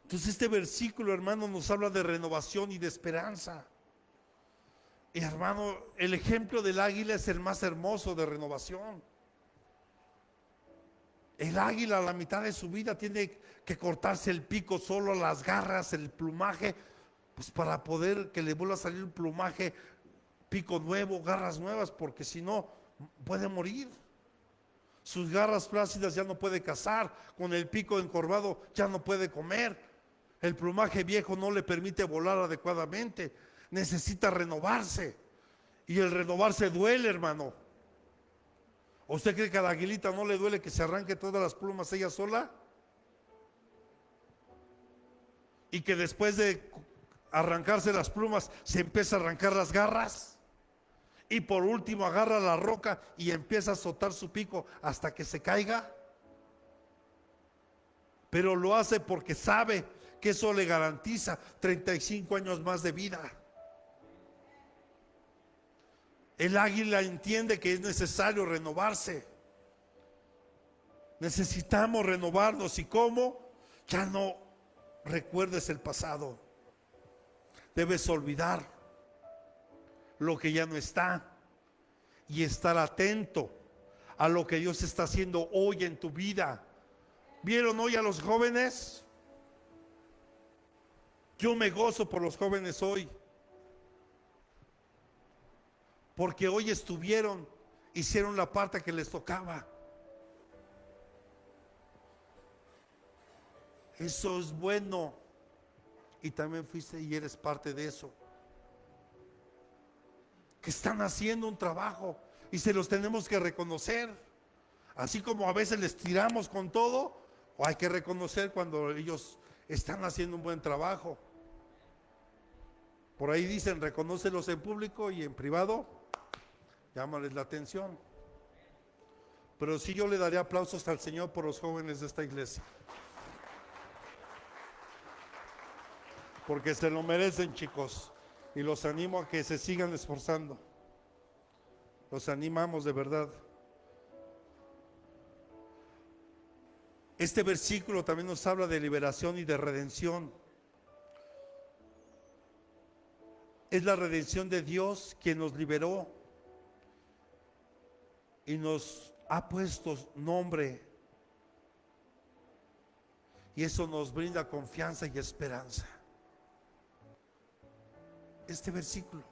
Entonces este versículo, hermano, nos habla de renovación y de esperanza. Y hermano, el ejemplo del águila es el más hermoso de renovación. El águila a la mitad de su vida tiene que cortarse el pico, solo las garras, el plumaje, pues para poder que le vuelva a salir un plumaje, pico nuevo, garras nuevas, porque si no puede morir. Sus garras flácidas ya no puede cazar, con el pico encorvado ya no puede comer. El plumaje viejo no le permite volar adecuadamente, necesita renovarse. Y el renovarse duele, hermano. ¿Usted cree que a la aguilita no le duele que se arranque todas las plumas ella sola? Y que después de arrancarse las plumas se empieza a arrancar las garras. Y por último agarra la roca y empieza a azotar su pico hasta que se caiga. Pero lo hace porque sabe que eso le garantiza 35 años más de vida. El águila entiende que es necesario renovarse. Necesitamos renovarnos. ¿Y cómo? Ya no recuerdes el pasado. Debes olvidar lo que ya no está y estar atento a lo que Dios está haciendo hoy en tu vida. ¿Vieron hoy a los jóvenes? Yo me gozo por los jóvenes hoy. Porque hoy estuvieron, hicieron la parte que les tocaba. Eso es bueno. Y también fuiste y eres parte de eso. Que están haciendo un trabajo y se los tenemos que reconocer. Así como a veces les tiramos con todo, o hay que reconocer cuando ellos están haciendo un buen trabajo. Por ahí dicen, reconócelos en público y en privado, llámales la atención. Pero sí, yo le daría aplausos al Señor por los jóvenes de esta iglesia. Porque se lo merecen, chicos. Y los animo a que se sigan esforzando. Los animamos de verdad. Este versículo también nos habla de liberación y de redención. Es la redención de Dios quien nos liberó y nos ha puesto nombre. Y eso nos brinda confianza y esperanza. Este versículo.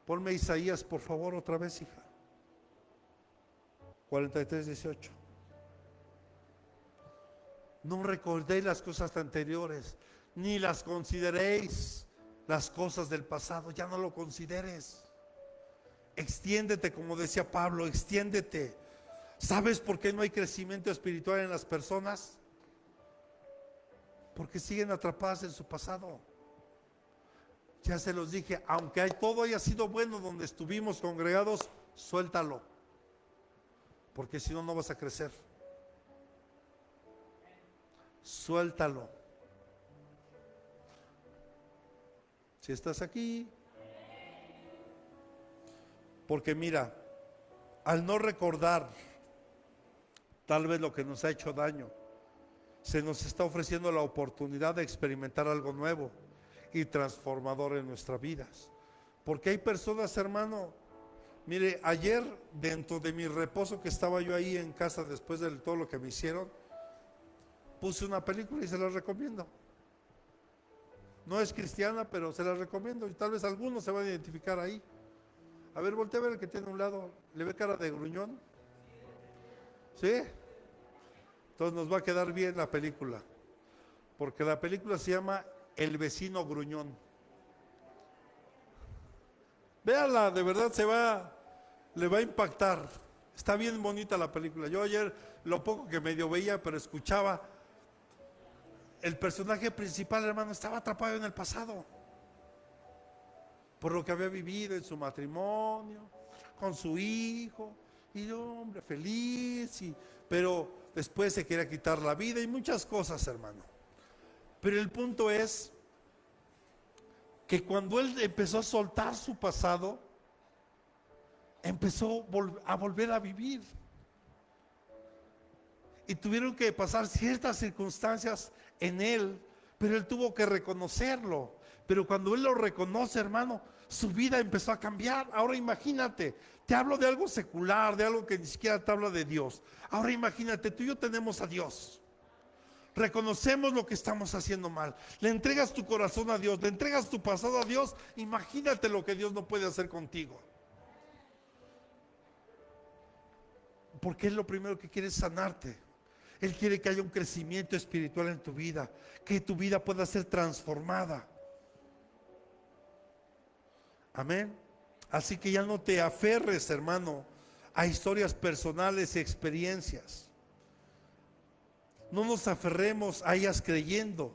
Ponme Isaías, por favor, otra vez, hija. 43:18. No recordéis las cosas anteriores, ni las consideréis las cosas del pasado. Ya no lo consideres. Extiéndete, como decía Pablo, extiéndete. ¿Sabes por qué no hay crecimiento espiritual en las personas? Porque siguen atrapadas en su pasado. Ya se los dije, aunque todo haya sido bueno donde estuvimos congregados, suéltalo. Porque si no, no vas a crecer. Suéltalo. Si estás aquí. Porque mira, al no recordar tal vez lo que nos ha hecho daño, se nos está ofreciendo la oportunidad de experimentar algo nuevo y transformador en nuestras vidas. Porque hay personas, hermano, mire, ayer dentro de mi reposo que estaba yo ahí en casa después de todo lo que me hicieron, puse una película y se la recomiendo. No es cristiana, pero se la recomiendo y tal vez algunos se van a identificar ahí. A ver, voltea a ver el que tiene a un lado, ¿le ve cara de gruñón? ¿Sí? Entonces nos va a quedar bien la película, porque la película se llama El vecino gruñón. Véala, de verdad le va a impactar. Está bien bonita la película. Yo ayer lo poco que medio veía, pero escuchaba, el personaje principal, hermano, estaba atrapado en el pasado, por lo que había vivido en su matrimonio, con su hijo, y hombre, feliz, pero después se quería quitar la vida y muchas cosas, hermano. Pero el punto es que cuando él empezó a soltar su pasado, empezó a volver a vivir. Y tuvieron que pasar ciertas circunstancias en él, pero él tuvo que reconocerlo. Pero cuando él lo reconoce, hermano, su vida empezó a cambiar. Ahora imagínate, te hablo de algo secular, de algo que ni siquiera te habla de Dios. Ahora imagínate, tú y yo tenemos a Dios. Reconocemos lo que estamos haciendo mal. Le entregas tu corazón a Dios, le entregas tu pasado a Dios. Imagínate lo que Dios no puede hacer contigo. Porque Él lo primero que quiere es sanarte. Él quiere que haya un crecimiento espiritual en tu vida, que tu vida pueda ser transformada. Amén. Así que ya no te aferres, hermano, a historias personales y experiencias. No nos aferremos a ellas creyendo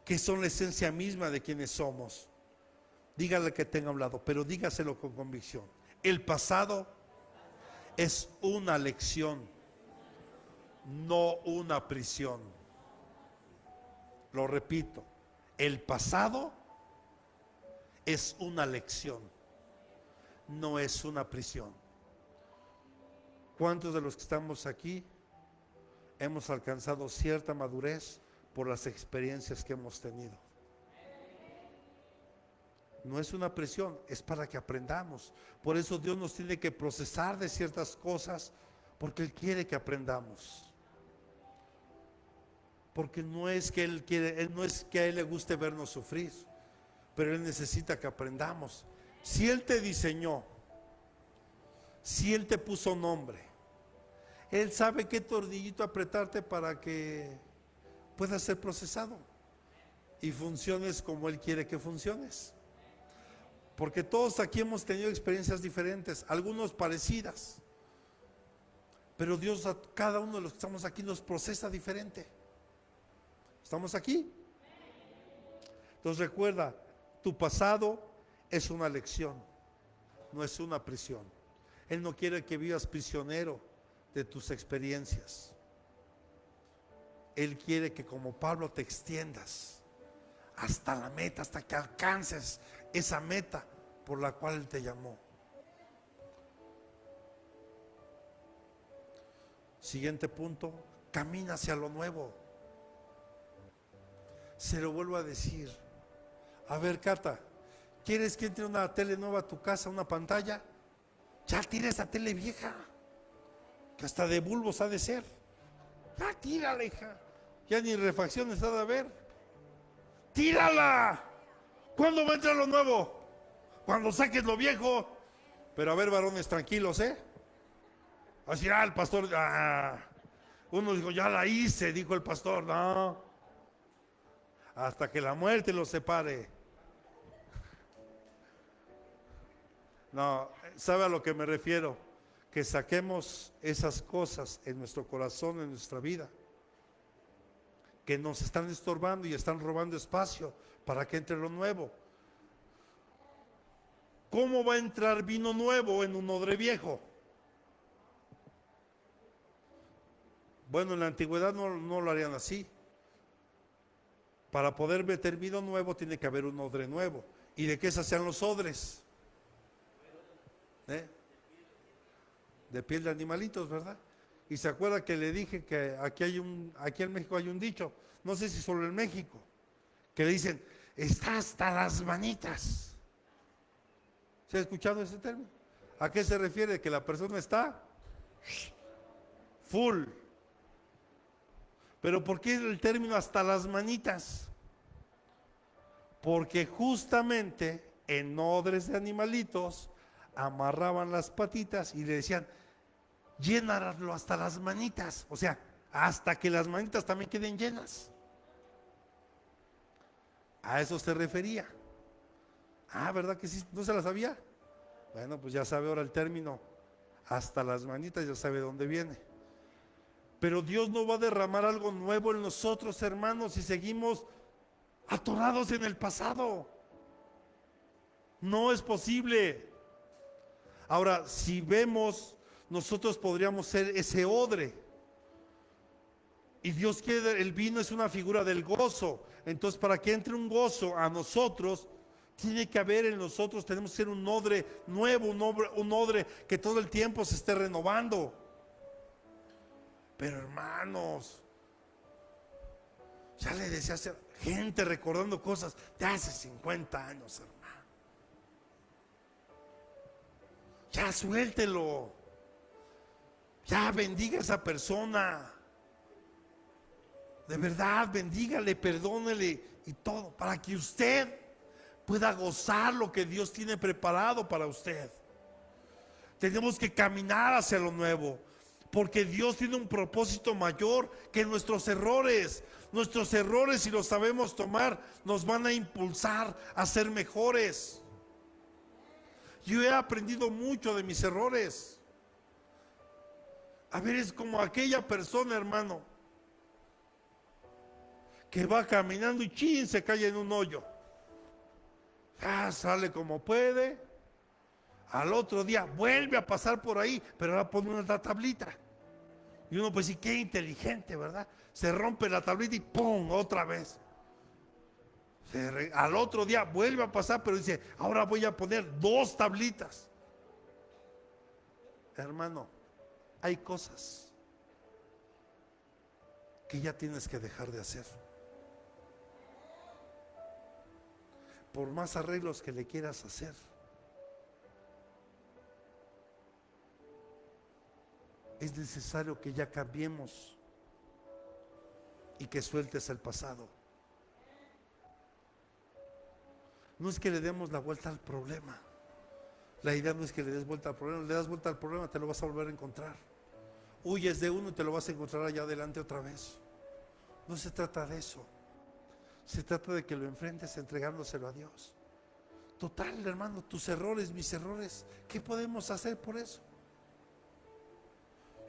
que son la esencia misma de quienes somos. Dígale que tenga a un lado, pero dígaselo con convicción. El pasado es una lección, no una prisión. Lo repito, el pasado es una lección, no es una prisión. ¿Cuántos de los que estamos aquí hemos alcanzado cierta madurez por las experiencias que hemos tenido? No es una presión, es para que aprendamos. Por eso Dios nos tiene que procesar de ciertas cosas, porque Él quiere que aprendamos. Porque no es que no es que a Él le guste vernos sufrir, pero Él necesita que aprendamos. Si Él te diseñó, si Él te puso nombre, Él sabe qué tornillito apretarte para que puedas ser procesado y funciones como Él quiere que funciones. Porque todos aquí hemos tenido experiencias diferentes, algunos parecidas, pero Dios a cada uno de los que estamos aquí nos procesa diferente. ¿Estamos aquí? Entonces recuerda, tu pasado es una lección, no es una prisión. Él no quiere que vivas prisionero de tus experiencias. Él quiere que, como Pablo, te extiendas hasta la meta, hasta que alcances esa meta por la cual Él te llamó. Siguiente punto, camina hacia lo nuevo. Se lo vuelvo a decir. A ver, Cata, ¿quieres que entre una tele nueva a tu casa, una pantalla? Ya tira esa tele vieja, que hasta de bulbos ha de ser. Ya tírala, hija. Ya ni refacciones ha de haber. ¡Tírala! ¿Cuándo va a entrar lo nuevo? Cuando saques lo viejo. Pero a ver, varones, tranquilos, Así, el pastor, uno dijo, ya la hice, dijo el pastor. No, hasta que la muerte los separe. No, ¿sabe a lo que me refiero? Que saquemos esas cosas en nuestro corazón, en nuestra vida, que nos están estorbando y están robando espacio para que entre lo nuevo. ¿Cómo va a entrar vino nuevo en un odre viejo? Bueno, en la antigüedad no lo harían así. Para poder meter vino nuevo tiene que haber un odre nuevo. ¿Y de qué se hacían los odres? De piel de animalitos, ¿verdad? Y se acuerda que le dije que aquí en México hay un dicho, no sé si solo en México, que le dicen, está hasta las manitas. ¿Se ha escuchado ese término? ¿A qué se refiere? Que la persona está full. ¿Pero por qué el término hasta las manitas? Porque justamente en odres de animalitos amarraban las patitas y le decían, llénalo hasta las manitas, o sea, hasta que las manitas también queden llenas. A eso se refería. ¿Verdad que sí? ¿No se la sabía? Bueno, pues ya sabe ahora el término, hasta las manitas, ya sabe dónde viene. Pero Dios no va a derramar algo nuevo en nosotros, hermanos, si seguimos atorados en el pasado. No es posible. Ahora, si vemos, nosotros podríamos ser ese odre. Y Dios quiere, el vino es una figura del gozo. Entonces, para que entre un gozo a nosotros, tiene que haber en nosotros, tenemos que ser un odre nuevo, un odre que todo el tiempo se esté renovando. Pero hermanos, ya le decía hacer gente recordando cosas de hace 50 años, hermano. Ya suéltelo. Ya bendiga a esa persona. De verdad, bendígale, perdónele y todo, para que usted pueda gozar lo que Dios tiene preparado para usted. Tenemos que caminar hacia lo nuevo, porque Dios tiene un propósito mayor que nuestros errores. Nuestros errores, si los sabemos tomar, nos van a impulsar a ser mejores. Yo he aprendido mucho de mis errores. A ver, es como aquella persona, hermano, que va caminando y chin, se cae en un hoyo. Sale como puede. Al otro día vuelve a pasar por ahí, pero ahora pone una tablita. Y uno pues sí, qué inteligente, ¿verdad? Se rompe la tablita y ¡pum! Otra vez. Al otro día vuelve a pasar, pero dice, ahora voy a poner 2 tablitas. Hermano, hay cosas que ya tienes que dejar de hacer. Por más arreglos que le quieras hacer, es necesario que ya cambiemos y que sueltes el pasado. No es que le demos la vuelta al problema. La idea no es que le des vuelta al problema. Le das vuelta al problema, te lo vas a volver a encontrar. Huyes de uno y te lo vas a encontrar allá adelante otra vez. No se trata de eso. Se trata de que lo enfrentes entregándoselo a Dios. Total, hermano, tus errores, mis errores, ¿qué podemos hacer por eso?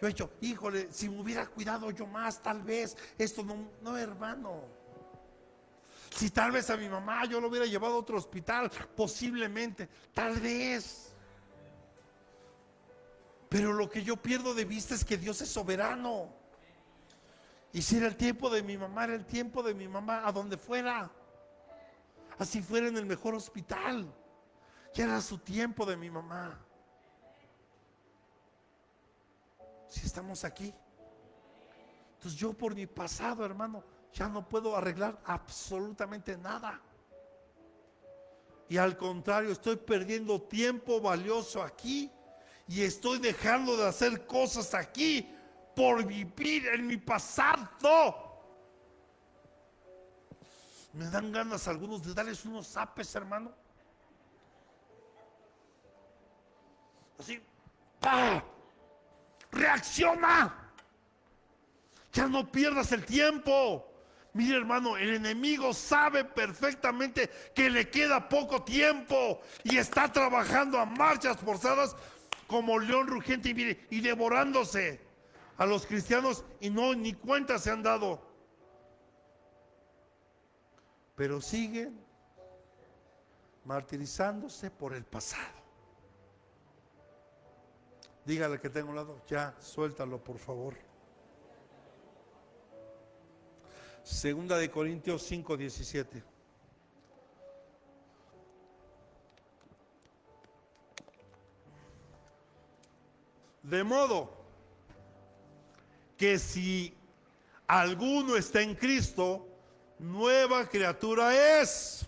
Yo he dicho, híjole, si me hubiera cuidado yo más, tal vez esto no, hermano. Si tal vez a mi mamá yo lo hubiera llevado a otro hospital, posiblemente, tal vez. Pero lo que yo pierdo de vista es que Dios es soberano. Y si era el tiempo de mi mamá, era el tiempo de mi mamá, a donde fuera. Así fuera en el mejor hospital. Ya era su tiempo de mi mamá. Si estamos aquí, Entonces yo por mi pasado, hermano, ya no puedo arreglar absolutamente nada. Y al contrario, estoy perdiendo tiempo valioso aquí y estoy dejando de hacer cosas aquí por vivir en mi pasado. Me dan ganas algunos de darles unos zapes, hermano. Así, ¡pah! ¡Reacciona! Ya no pierdas el tiempo. Mire, hermano, el enemigo sabe perfectamente que le queda poco tiempo y está trabajando a marchas forzadas como león rugiente, y mire, y devorándose a los cristianos, y no, ni cuenta se han dado. Pero siguen martirizándose por el pasado. Dígale que tengo a un lado, ya, suéltalo por favor. Segunda de Corintios 5:17. De modo que si alguno está en Cristo, nueva criatura es.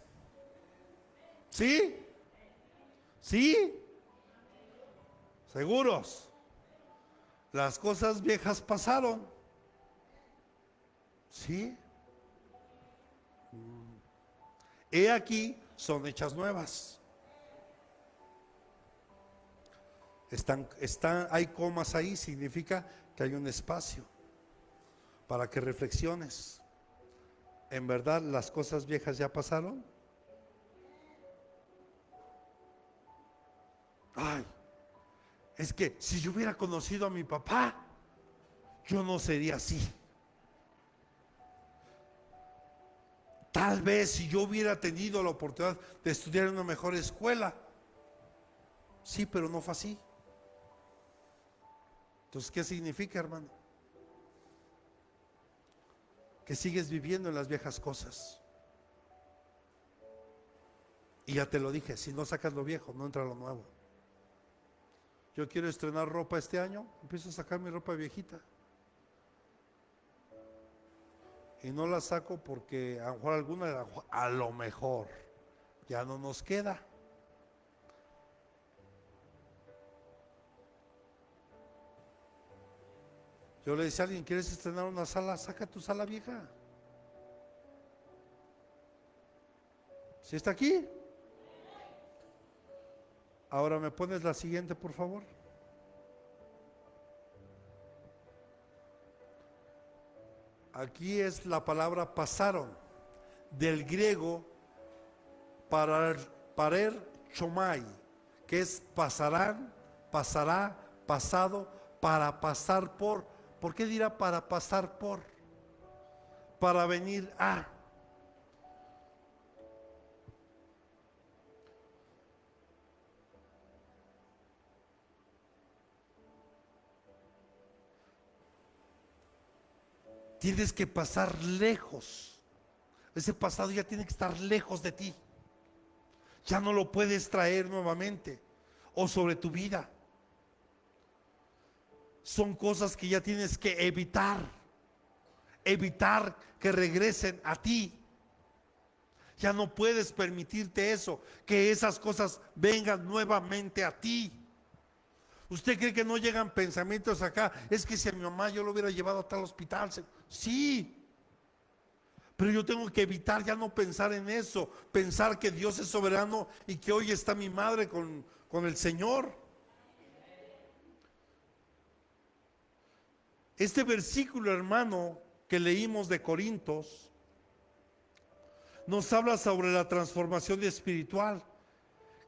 ¿Sí? ¿Sí? ¿Seguros? Las cosas viejas pasaron. ¿Sí? He aquí, son hechas nuevas. Hay comas ahí, significa que hay un espacio para que reflexiones. ¿En verdad las cosas viejas ya pasaron? Ay, es que si yo hubiera conocido a mi papá, yo no sería así. Tal vez si yo hubiera tenido la oportunidad de estudiar en una mejor escuela. Sí, pero no fue así. Entonces, ¿qué significa, hermano? Que sigues viviendo en las viejas cosas. Y ya te lo dije, si no sacas lo viejo, no entra lo nuevo. Yo quiero estrenar ropa este año, empiezo a sacar mi ropa viejita. Y no la saco porque a lo mejor alguna, a lo mejor ya no nos queda. Yo le decía a alguien, ¿quieres estrenar una sala? Saca tu sala vieja. ¿Sí está aquí? Ahora me pones la siguiente, por favor. Aquí es la palabra pasaron, del griego parer chomai, que es pasarán, pasará, pasado, para pasar por. ¿Por qué dirá para pasar por? Para venir a. Tienes que pasar lejos. Ese pasado ya tiene que estar lejos de ti. Ya no lo puedes traer nuevamente o sobre tu vida. Son cosas que ya tienes que evitar. Evitar que regresen a ti. Ya no puedes permitirte eso, que esas cosas vengan nuevamente a ti. ¿Usted cree que no llegan pensamientos acá? Es que si a mi mamá yo lo hubiera llevado a tal hospital. Sí, pero yo tengo que evitar ya no pensar en eso. Pensar que Dios es soberano y que hoy está mi madre con el Señor. Este versículo, hermano, que leímos de Corintios, nos habla sobre la transformación espiritual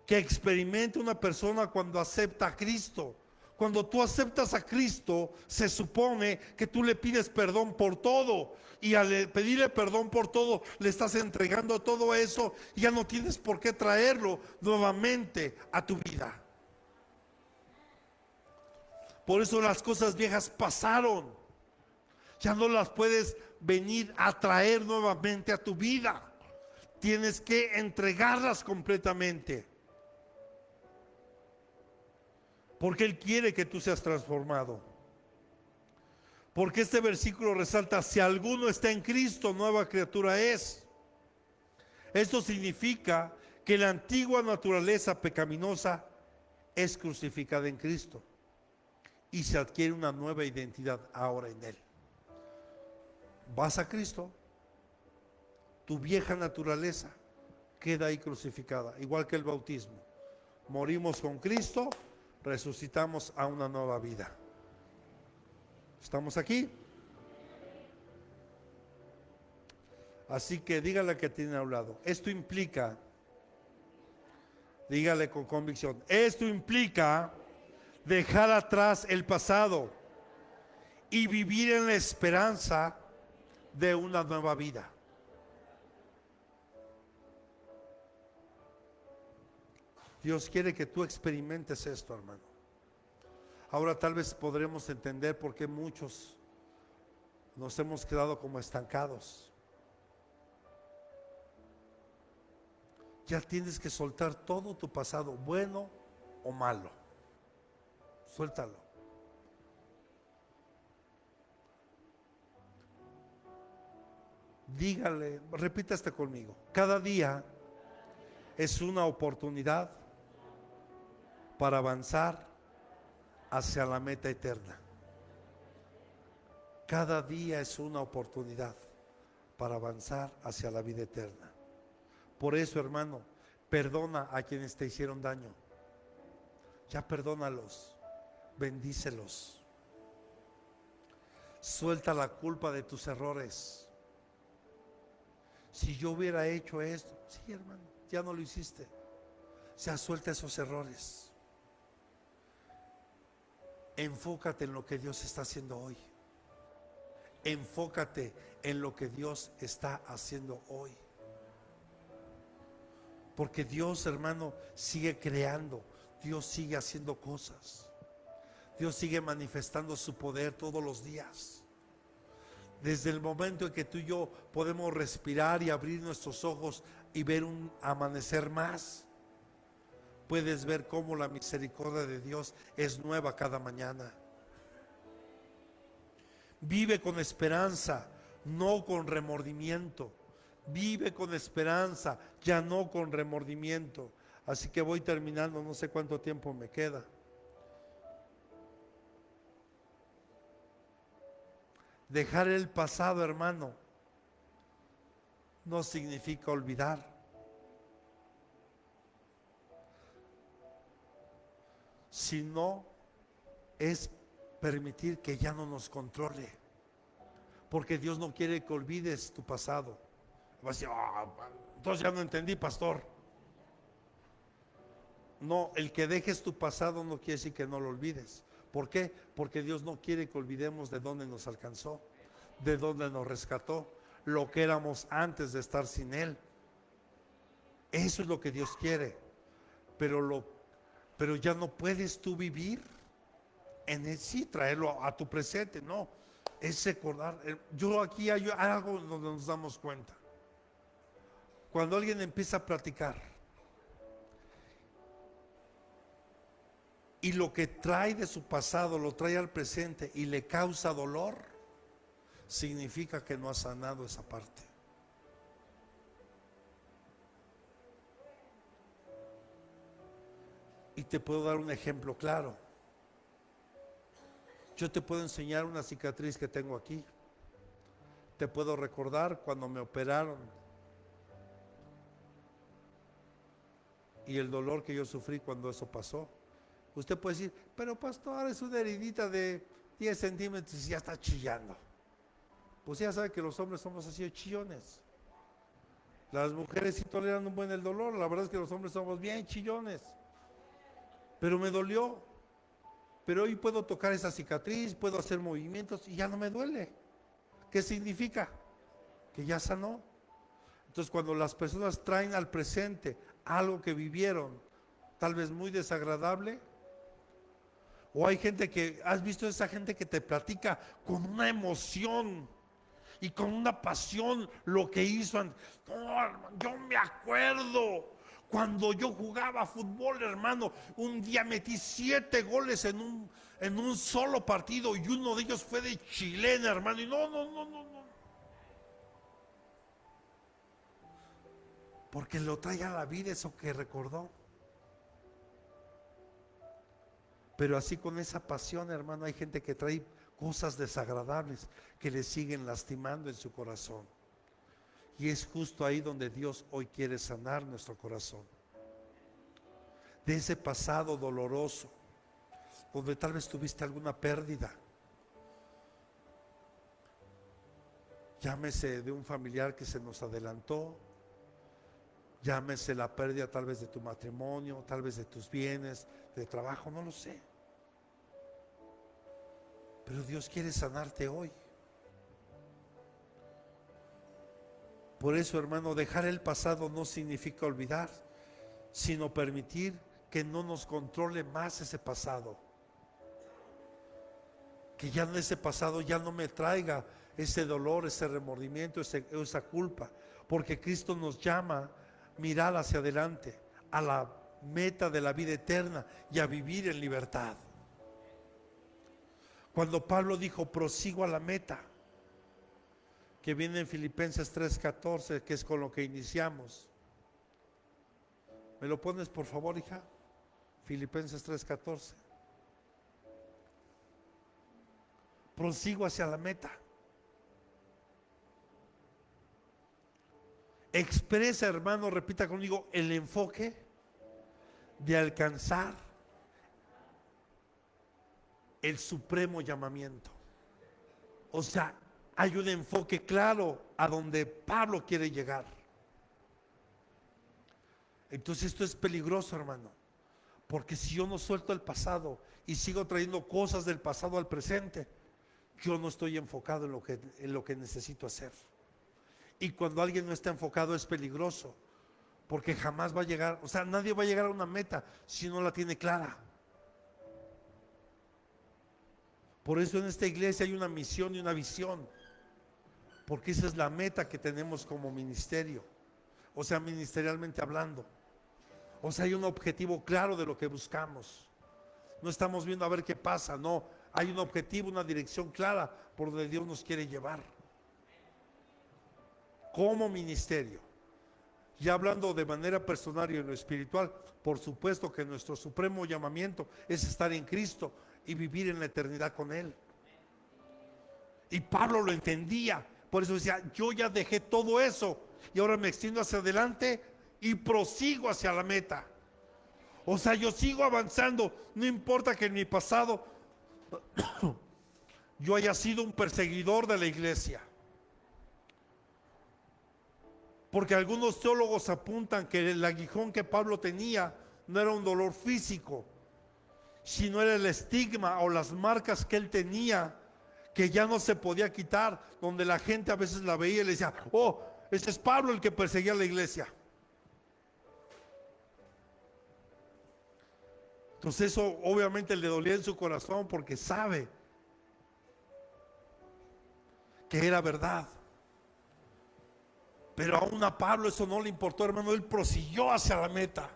que experimenta una persona cuando acepta a Cristo. Cuando tú aceptas a Cristo, se supone que tú le pides perdón por todo. Y al pedirle perdón por todo, le estás entregando todo eso y ya no tienes por qué traerlo nuevamente a tu vida. Por eso las cosas viejas pasaron. Ya no las puedes venir a traer nuevamente a tu vida. Tienes que entregarlas completamente. Porque Él quiere que tú seas transformado. Porque este versículo resalta: si alguno está en Cristo, nueva criatura es. Esto significa que la antigua naturaleza pecaminosa es crucificada en Cristo y se adquiere una nueva identidad ahora en Él. Vas a Cristo, tu vieja naturaleza queda ahí crucificada, igual que el bautismo. Morimos con Cristo, resucitamos a una nueva vida. ¿Estamos aquí? Así que dígale que tiene a un lado. Esto implica, dígale con convicción, esto implica dejar atrás el pasado y vivir en la esperanza de una nueva vida. Dios quiere que tú experimentes esto, hermano. Ahora tal vez podremos entender por qué muchos nos hemos quedado como estancados. Ya tienes que soltar todo tu pasado, bueno o malo. Suéltalo. Dígale, repita este conmigo: cada día es una oportunidad para avanzar hacia la meta eterna. Cada día es una oportunidad para avanzar hacia la vida eterna. Por eso, hermano, perdona a quienes te hicieron daño. Ya perdónalos, bendícelos. Suelta la culpa de tus errores. Si yo hubiera hecho esto, sí, hermano, ya no lo hiciste. Ya suelta esos errores. Enfócate en lo que Dios está haciendo hoy. Enfócate en lo que Dios está haciendo hoy. Porque Dios, hermano, sigue creando. Dios sigue haciendo cosas. Dios sigue manifestando su poder todos los días. Desde el momento en que tú y yo podemos respirar y abrir nuestros ojos y ver un amanecer más, puedes ver cómo la misericordia de Dios es nueva cada mañana. Vive con esperanza, no con remordimiento. Vive con esperanza, ya no con remordimiento. Así que voy terminando, no sé cuánto tiempo me queda. Dejar el pasado, hermano, no significa olvidar. Sino es permitir que ya no nos controle. Porque Dios no quiere que olvides tu pasado. Vas a decir: entonces ya no entendí, pastor. No, el que dejes tu pasado no quiere decir que no lo olvides. ¿Por qué? Porque Dios no quiere que olvidemos de dónde nos alcanzó, de dónde nos rescató, lo que éramos antes de estar sin Él. Eso es lo que Dios quiere. Pero ya no puedes tú vivir en Él, sí, traerlo a tu presente, no. Es recordar. Yo aquí hay algo donde nos damos cuenta. Cuando alguien empieza a platicar y lo que trae de su pasado lo trae al presente y le causa dolor, significa que no ha sanado esa parte. Y te puedo dar un ejemplo claro. Yo te puedo enseñar una cicatriz que tengo aquí. Te puedo recordar cuando me operaron y el dolor que yo sufrí cuando eso pasó. Usted puede decir: pero pastor, es una heridita de 10 centímetros y ya está chillando. Pues ya sabe que los hombres somos así de chillones. Las mujeres sí toleran un buen el dolor. La verdad es que los hombres somos bien chillones. Pero me dolió. Pero hoy puedo tocar esa cicatriz, puedo hacer movimientos y ya no me duele. ¿Qué significa? Que ya sanó. Entonces, cuando las personas traen al presente algo que vivieron, tal vez muy desagradable, o hay gente que, ¿has visto esa gente que te platica con una emoción y con una pasión lo que hizo? No, yo me acuerdo Cuando yo jugaba fútbol, hermano, un día metí 7 goles en un solo partido y uno de ellos fue de chilena, hermano. Y no. Porque lo trae a la vida eso que recordó. Pero así con esa pasión, hermano, hay gente que trae cosas desagradables que le siguen lastimando en su corazón. Y es justo ahí donde Dios hoy quiere sanar nuestro corazón. De ese pasado doloroso, donde tal vez tuviste alguna pérdida. Llámese de un familiar que se nos adelantó, llámese la pérdida tal vez de tu matrimonio, tal vez de tus bienes, de trabajo, no lo sé. Pero Dios quiere sanarte hoy. Por eso, hermano, dejar el pasado no significa olvidar, sino permitir que no nos controle más ese pasado. Que ya en ese pasado ya no me traiga ese dolor, ese remordimiento, esa culpa. Porque Cristo nos llama a mirar hacia adelante, a la meta de la vida eterna y a vivir en libertad. Cuando Pablo dijo, prosigo a la meta, que viene en Filipenses 3:14, que es con lo que iniciamos. ¿Me lo pones por favor, hija? Filipenses 3:14. Prosigo hacia la meta. Expresa, hermano, repita conmigo, el enfoque de alcanzar el supremo llamamiento. O sea, hay un enfoque claro a donde Pablo quiere llegar. Entonces esto es peligroso, hermano, porque si yo no suelto el pasado y sigo trayendo cosas del pasado al presente, yo no estoy enfocado en lo que necesito hacer. Y cuando alguien no está enfocado es peligroso, porque jamás va a llegar, o sea, nadie va a llegar a una meta si no la tiene clara. Por eso en esta iglesia hay una misión y una visión, porque esa es la meta que tenemos como ministerio, o sea, ministerialmente hablando. O sea, hay un objetivo claro de lo que buscamos. No estamos viendo a ver qué pasa, no, hay un objetivo, una dirección clara por donde Dios nos quiere llevar como ministerio. Ya hablando de manera personal y en lo espiritual, por supuesto que nuestro supremo llamamiento es estar en Cristo y vivir en la eternidad con Él. Y Pablo lo entendía, por eso decía, yo ya dejé todo eso y ahora me extiendo hacia adelante y prosigo hacia la meta. O sea, yo sigo avanzando, no importa que en mi pasado yo haya sido un perseguidor de la iglesia. Porque algunos teólogos apuntan que el aguijón que Pablo tenía no era un dolor físico, sino era el estigma o las marcas que él tenía, que ya no se podía quitar, donde la gente a veces la veía y le decía, oh, ese es Pablo el que perseguía a la iglesia. Entonces eso obviamente le dolía en su corazón porque sabe que era verdad. Pero aún a Pablo eso no le importó, hermano, él prosiguió hacia la meta,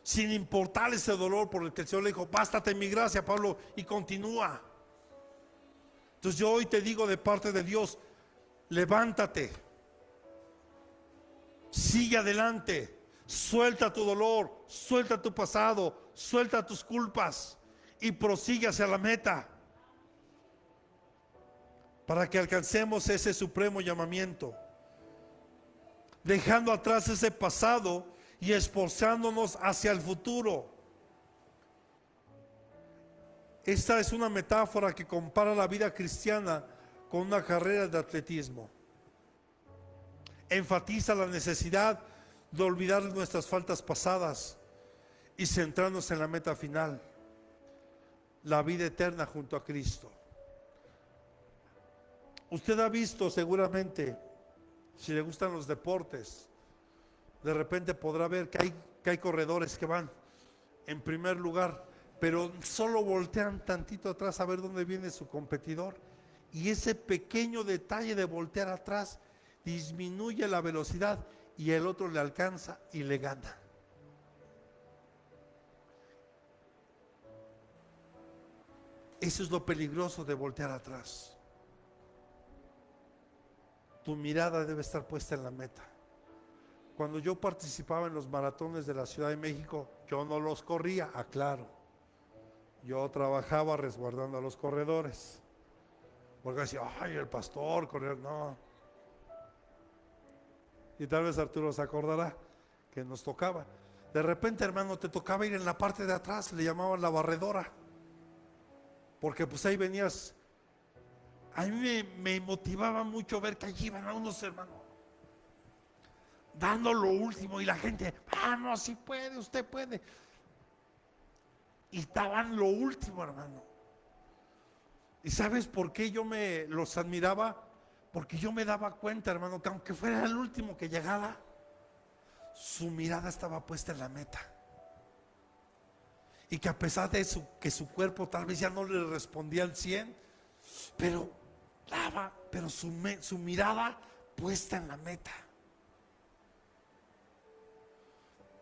sin importar ese dolor por el que el Señor le dijo, bástate mi gracia, Pablo, y continúa. Entonces yo hoy te digo de parte de Dios, levántate, sigue adelante, suelta tu dolor, suelta tu pasado, suelta tus culpas y prosigue hacia la meta para que alcancemos ese supremo llamamiento, dejando atrás ese pasado y esforzándonos hacia el futuro. Esta es una metáfora que compara la vida cristiana con una carrera de atletismo. Enfatiza la necesidad de olvidar nuestras faltas pasadas y centrarnos en la meta final, la vida eterna junto a Cristo. Usted ha visto seguramente, si le gustan los deportes, de repente podrá ver que hay corredores que van en primer lugar, pero solo voltean tantito atrás a ver dónde viene su competidor, y ese pequeño detalle de voltear atrás disminuye la velocidad y el otro le alcanza y le gana. Eso es lo peligroso de voltear atrás. Tu mirada debe estar puesta en la meta. Cuando yo participaba en los maratones de la Ciudad de México, yo no los corría, aclaro. Yo trabajaba resguardando a los corredores. Porque decía, ay, el pastor, correr, no. Y tal vez Arturo se acordará que nos tocaba. De repente, hermano, te tocaba ir en la parte de atrás, le llamaban la barredora. Porque pues ahí venías. A mí me motivaba mucho ver que allí iban a unos hermanos dando lo último y la gente, no, si puede, usted puede. Y daban lo último, hermano. ¿Y sabes por qué yo los admiraba? Porque yo me daba cuenta, hermano, que aunque fuera el último que llegara, su mirada estaba puesta en la meta. Y que a pesar de eso, que su cuerpo tal vez ya no le respondía al 100, pero su mirada puesta en la meta.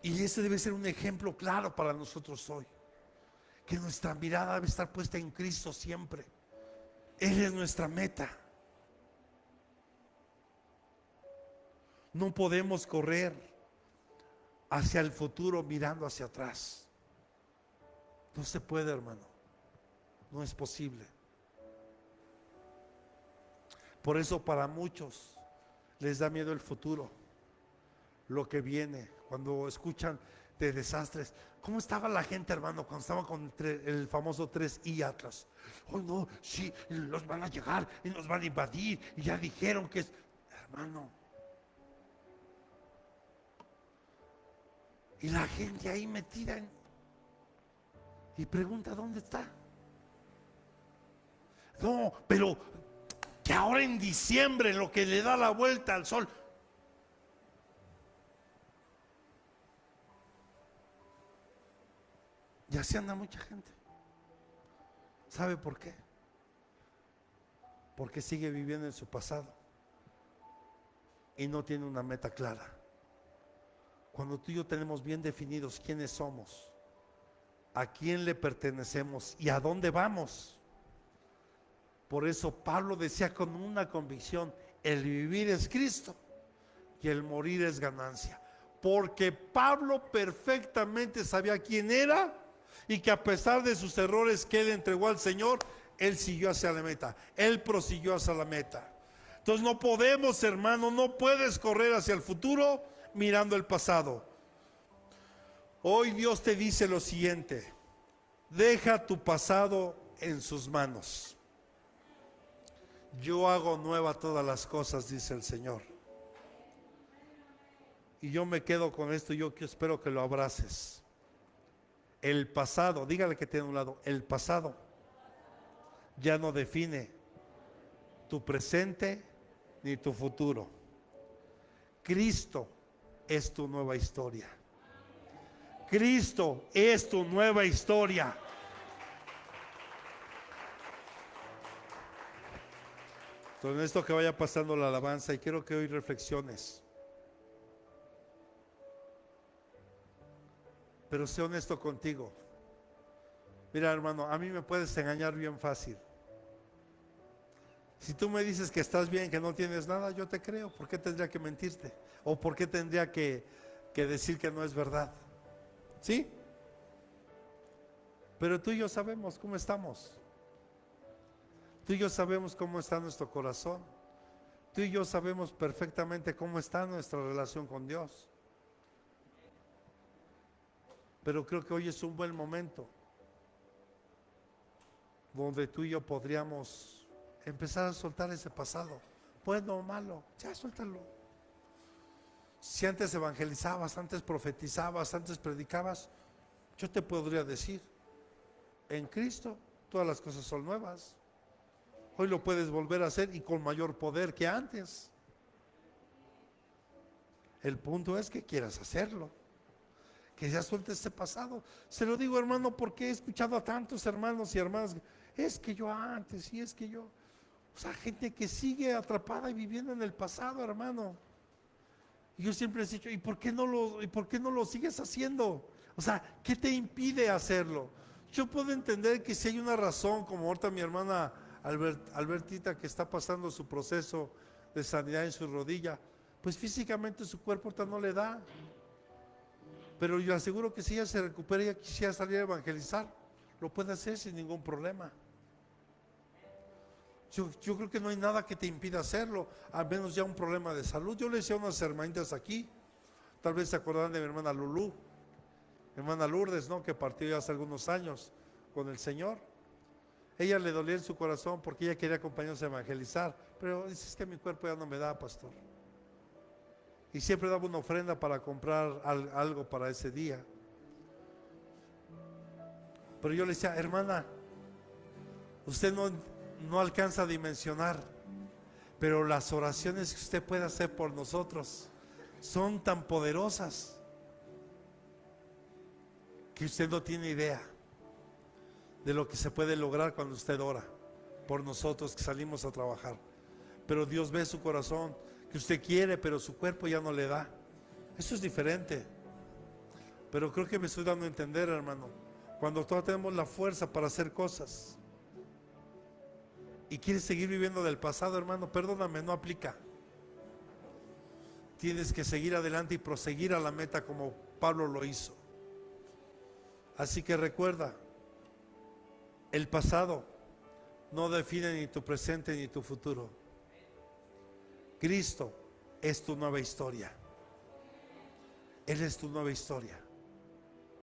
Y ese debe ser un ejemplo claro para nosotros hoy. Que nuestra mirada debe estar puesta en Cristo siempre. Él es nuestra meta. No podemos correr hacia el futuro mirando hacia atrás. No se puede, hermano. No es posible. Por eso para muchos les da miedo el futuro, lo que viene, cuando escuchan de desastres. ¿Cómo estaba la gente, hermano, cuando estaba con el famoso 3I Atlas? Oh no, sí, los van a llegar y nos van a invadir y ya dijeron que es, hermano. Y la gente ahí metida y pregunta, ¿dónde está? No, pero que ahora en diciembre, lo que le da la vuelta al sol. Y así anda mucha gente. ¿Sabe por qué? Porque sigue viviendo en su pasado y no tiene una meta clara. Cuando tú y yo tenemos bien definidos quiénes somos, a quién le pertenecemos y a dónde vamos. Por eso Pablo decía con una convicción, el vivir es Cristo y el morir es ganancia. Porque Pablo perfectamente sabía quién era y que a pesar de sus errores que él entregó al Señor, él siguió hacia la meta, él prosiguió hacia la meta. Entonces no podemos, hermano, no puedes correr hacia el futuro mirando el pasado. Hoy Dios te dice lo siguiente: deja tu pasado en sus manos. Yo hago nueva todas las cosas, dice el Señor. Y yo me quedo con esto, yo espero que lo abraces. El pasado, dígale que tiene a un lado, el pasado ya no define tu presente ni tu futuro. Cristo es tu nueva historia. Cristo es tu nueva historia. Entonces, esto que vaya pasando la alabanza, y quiero que hoy reflexiones. Pero sé honesto contigo. Mira, hermano, a mí me puedes engañar bien fácil. Si tú me dices que estás bien, que no tienes nada, yo te creo. ¿Por qué tendría que mentirte? ¿O por qué tendría que decir que no es verdad? ¿Sí? Pero tú y yo sabemos cómo estamos. Tú y yo sabemos cómo está nuestro corazón. Tú y yo sabemos perfectamente cómo está nuestra relación con Dios. Pero creo que hoy es un buen momento donde tú y yo podríamos empezar a soltar ese pasado, bueno o malo, ya suéltalo. Si antes evangelizabas, antes profetizabas, antes predicabas, yo te podría decir, en Cristo todas las cosas son nuevas. Hoy lo puedes volver a hacer y con mayor poder que antes. El punto es que quieras hacerlo, que ya sueltes este pasado. Se lo digo, hermano, porque he escuchado a tantos hermanos y hermanas, es que yo antes, y es que yo, o sea, gente que sigue atrapada y viviendo en el pasado, hermano. Y yo siempre he dicho, ¿y por qué no lo sigues haciendo? O sea, ¿qué te impide hacerlo? Yo puedo entender que si hay una razón, como ahorita mi hermana Albertita, que está pasando su proceso de sanidad en su rodilla, pues físicamente su cuerpo ahorita no le da. Pero yo aseguro que si ella se recupera y ella quisiera salir a evangelizar, lo puede hacer sin ningún problema. Yo creo que no hay nada que te impida hacerlo, al menos ya un problema de salud. Yo le decía a unas hermanitas aquí, tal vez se acordarán de mi hermana Lulú, mi hermana Lourdes, ¿no? Que partió ya hace algunos años con el Señor. Ella le dolía en su corazón porque ella quería acompañarnos a evangelizar, pero dice: es que mi cuerpo ya no me da, pastor. Y siempre daba una ofrenda para comprar algo para ese día. Pero yo le decía: hermana, usted no alcanza a dimensionar, pero las oraciones que usted puede hacer por nosotros son tan poderosas que usted no tiene idea de lo que se puede lograr cuando usted ora por nosotros que salimos a trabajar. Pero Dios ve su corazón, que usted quiere, pero su cuerpo ya no le da. Eso es diferente. Pero creo que me estoy dando a entender, hermano. Cuando todos tenemos la fuerza para hacer cosas y quieres seguir viviendo del pasado, hermano, perdóname, no aplica. Tienes que seguir adelante y proseguir a la meta como Pablo lo hizo. Así que recuerda, el pasado no define ni tu presente ni tu futuro. Cristo es tu nueva historia. Él es tu nueva historia.